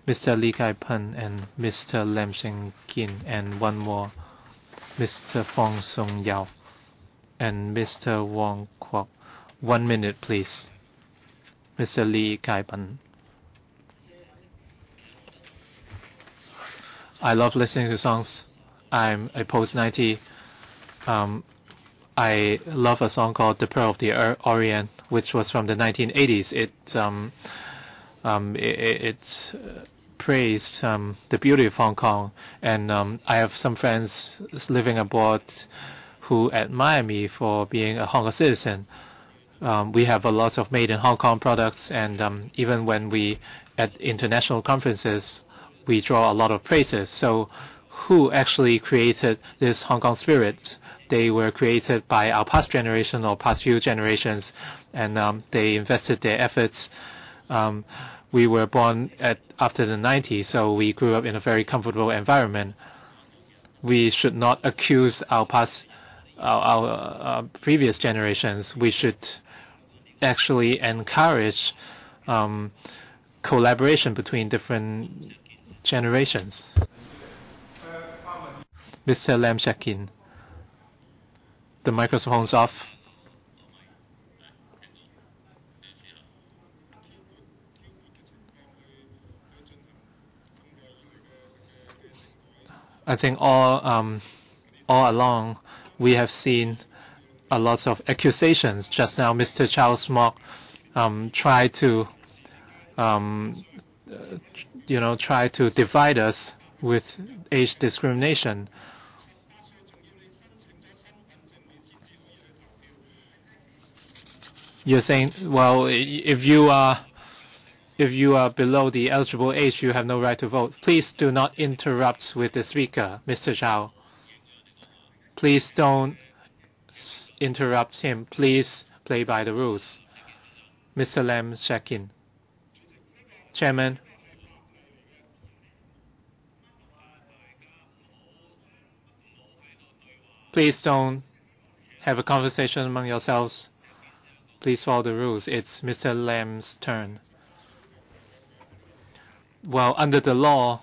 Mr. Lee Kai-pen and Mr. Lam Sheng-kin, and one more, Mr. Fong Song-yao and Mr. Wong Kwok. 1 minute, please. Mr. Lee Kai-pen. I love listening to songs. I'm a post-90. I love a song called "The Pearl of the Orient," which was from the 1980s. It praised the beauty of Hong Kong, and I have some friends living abroad who admire me for being a Hong Kong citizen. We have a lot of made in Hong Kong products, and even when we at international conferences, we draw a lot of praises. So who actually created this Hong Kong spirit? They were created by our past generation or past few generations, and they invested their efforts. We were born after the 90s, so we grew up in a very comfortable environment. We should not accuse our previous generations. We should actually encourage collaboration between different generations. Mr. Lam Sheng-kin, the microphone's off. I think all along we have seen a lot of accusations. Just now, Mr. Charles Mok tried to, try to divide us with age discrimination. You're saying, well, if you are below the eligible age, you have no right to vote. Please do not interrupt with the speaker, Mr. Chow. Please don't interrupt him. Please play by the rules. Mr. Lam Sheng-kin. Chairman. Please don't have a conversation among yourselves. Please follow the rules. It's Mr. Lam's turn. Well, under the law,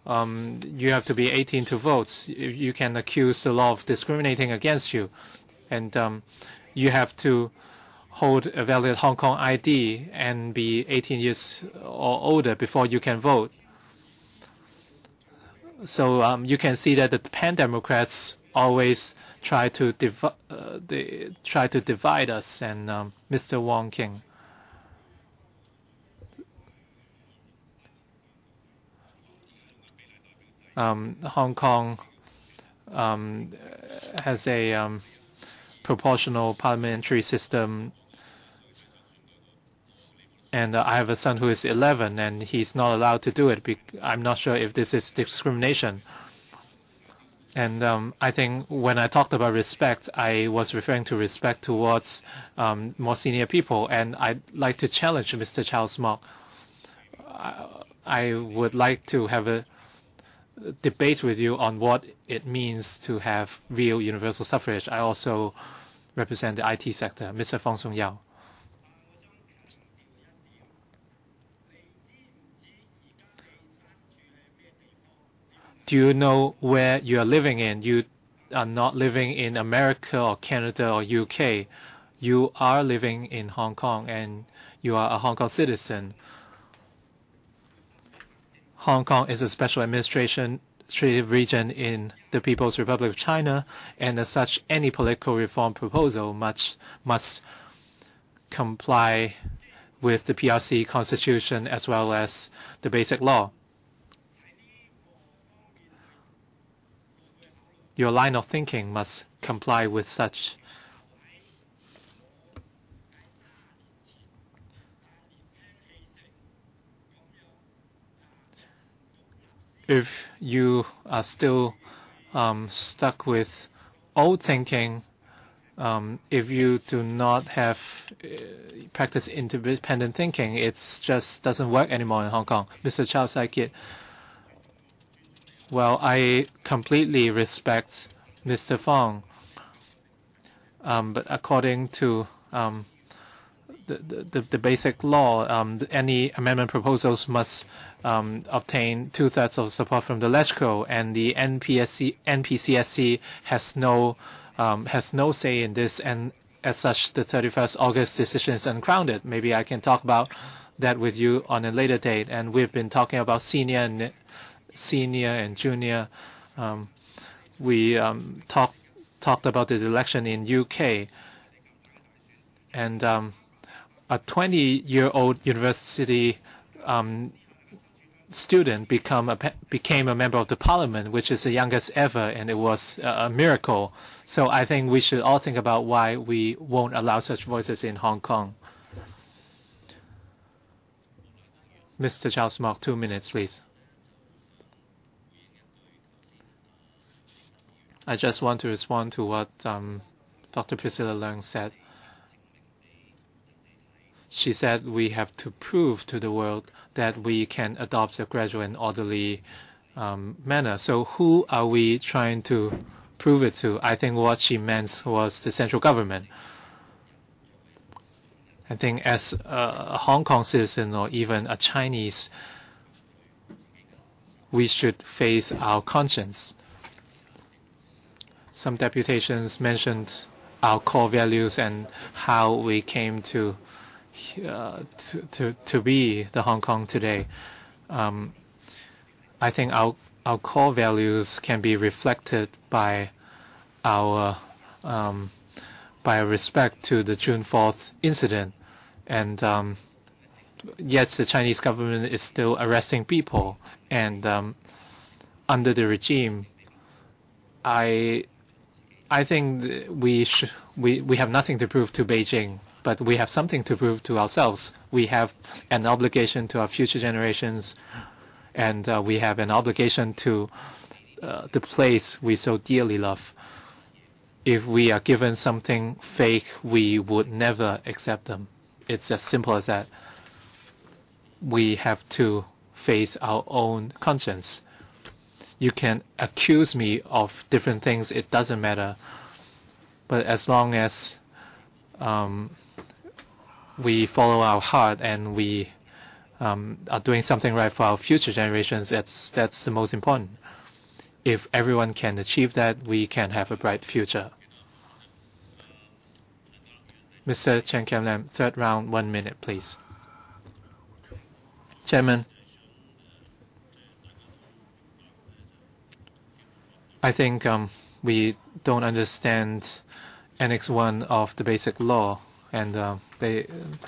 you have to be 18 to vote. You can accuse the law of discriminating against you. And you have to hold a valid Hong Kong ID and be 18 years or older before you can vote. So you can see that the pan-democrats always try to divide us. And Mr. Wong King. Hong Kong has a proportional parliamentary system, and I have a son who is 11, and he's not allowed to do it. I'm not sure if this is discrimination. And I think when I talked about respect, I was referring to respect towards more senior people, and I'd like to challenge Mr. Charles Mok. I would like to have a debate with you on what it means to have real universal suffrage. I also represent the IT sector. Mr. Fong Song-yao. Do you know where you are living in? You are not living in America or Canada or UK. You are living in Hong Kong, and you are a Hong Kong citizen. Hong Kong is a special administration administrative region in the People's Republic of China, and as such, any political reform proposal must comply with the PRC Constitution as well as the Basic Law. Your line of thinking must comply with such. If you are still stuck with old thinking, if you do not have practice independent thinking, it just doesn't work anymore in Hong Kong. Mr. Chow Sai-kit, well, I completely respect Mr. Fong, but according to the basic law, any amendment proposals must obtain 2/3 of support from the LegCo, and the NPCSC has no say in this, and as such, the 31st August decision is ungrounded. Maybe I can talk about that with you on a later date. And we've been talking about senior and junior. We talked about the election in UK, and a 20-year-old university student became a member of the parliament, which is the youngest ever, and it was a miracle. So I think we should all think about why we won't allow such voices in Hong Kong. Mr. Charles Mok, 2 minutes, please. I just want to respond to what Dr. Priscilla Leung said. She said we have to prove to the world that we can adopt a gradual and orderly manner. So who are we trying to prove it to? I think what she meant was the central government. I think as a Hong Kong citizen or even a Chinese, we should face our conscience. Some deputations mentioned our core values and how we came to be the Hong Kong today. I think our core values can be reflected by our respect to the June 4th incident, and yes, the Chinese government is still arresting people, and under the regime, I think we have nothing to prove to Beijing, but we have something to prove to ourselves. We have an obligation to our future generations, and we have an obligation to the place we so dearly love. If we are given something fake, we would never accept them. It's as simple as that. We have to face our own conscience. You can accuse me of different things, it doesn't matter. But as long as we follow our heart and we are doing something right for our future generations, that's the most important. If everyone can achieve that, we can have a bright future. Mr. Chen Kiam-Lam, third round, 1 minute, please. Chairman, I think we don't understand Annex 1 of the Basic Law, and they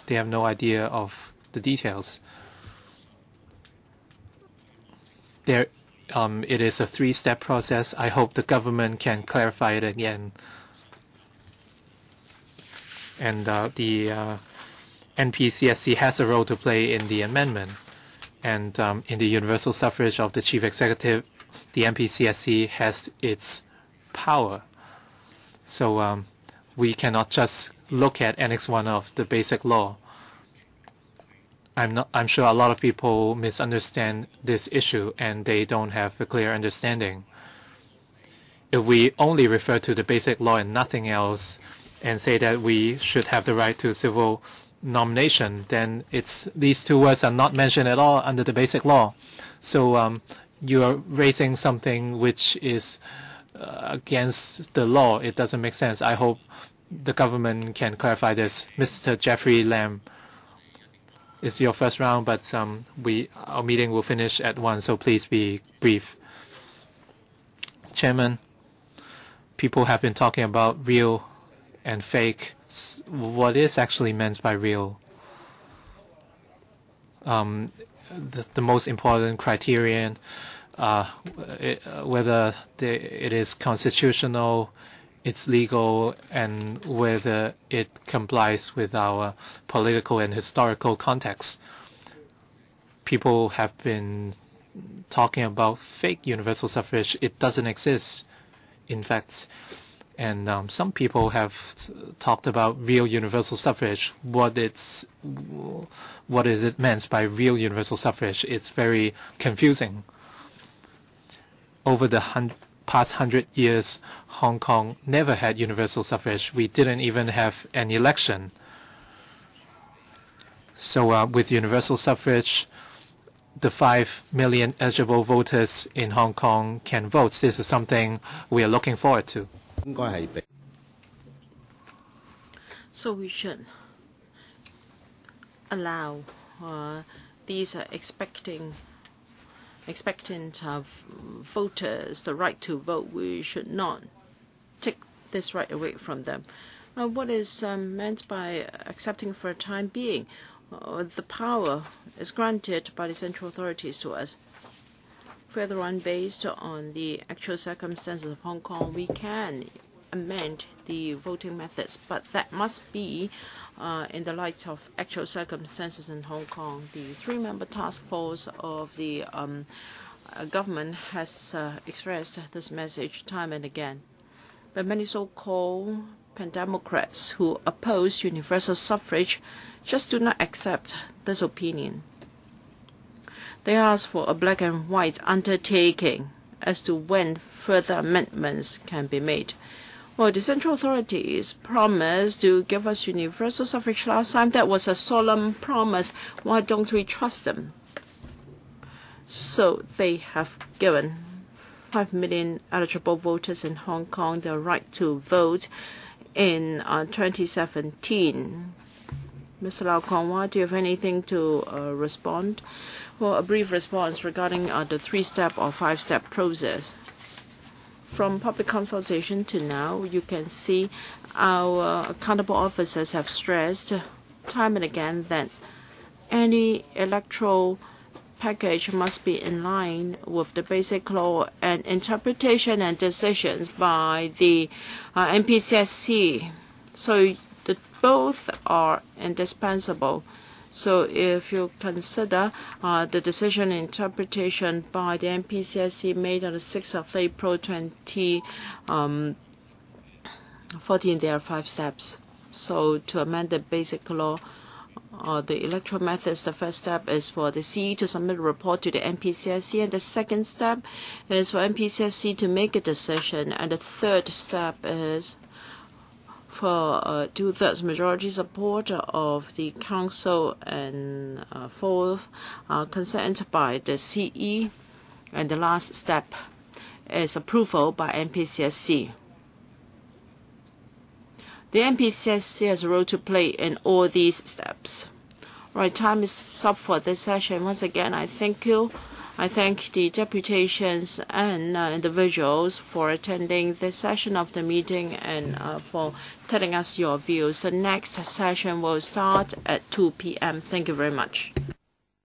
have no idea of the details. It is a 3-step process. I hope the government can clarify it again. And the NPCSC has a role to play in the amendment. And in the universal suffrage of the chief executive, the NPCSC has its power. So we cannot just look at Annex 1 of the Basic Law. I'm sure a lot of people misunderstand this issue and they don't have a clear understanding. If we only refer to the Basic Law and nothing else, and say that we should have the right to civil nomination, then these two words are not mentioned at all under the Basic Law. So you are raising something which is against the law. It doesn't make sense. I hope the government can clarify this. Mr. Jeffrey Lam, it's your first round, but our meeting will finish at 1, so please be brief. Chairman, people have been talking about real and fake. What is actually meant by real? The most important criterion, whether it is constitutional, it's legal, and whether it complies with our political and historical context. People have been talking about fake universal suffrage. It doesn't exist, in fact. And some people have talked about real universal suffrage. What is it meant by real universal suffrage? It's very confusing. Over the past 100 years, Hong Kong never had universal suffrage. We didn't even have an election. So with universal suffrage, the 5 million eligible voters in Hong Kong can vote. This is something we are looking forward to. So we should allow these expectant voters the right to vote. We should not take this right away from them. What is meant by accepting for a time being? The power is granted by the central authorities to us. Further on, based on the actual circumstances of Hong Kong, we can amend the voting methods, but that must be in the light of actual circumstances in Hong Kong. The 3-member task force of the government has expressed this message time and again. But many so-called pan-democrats who oppose universal suffrage just do not accept this opinion. They ask for a black and white undertaking as to when further amendments can be made. Well, the central authorities promised to give us universal suffrage last time. That was a solemn promise. Why don't we trust them? So they have given 5 million eligible voters in Hong Kong the right to vote in 2017. Mr. Lau Kong-wah, do you have anything to respond? Well, a brief response regarding the 3-step or 5-step process. From public consultation to now, you can see our accountable officers have stressed time and again that any electoral package must be in line with the basic law, and interpretation and decisions by the NPCSC. So both are indispensable. So if you consider the decision interpretation by the NPCSC made on the 6th of April 2014, there are 5 steps. So to amend the basic law, the electoral methods, the first step is for the CE to submit a report to the NPCSC, and the second step is for NPCSC to make a decision, and the third step is for 2/3 majority support of the council, and fourth, consent by the CE, and the last step is approval by NPCSC. The NPCSC has a role to play in all these steps. Right, time is up for this session. Once again, I thank you. I thank the deputations and individuals for attending this session of the meeting and for telling us your views. The next session will start at 2 p.m. Thank you very much.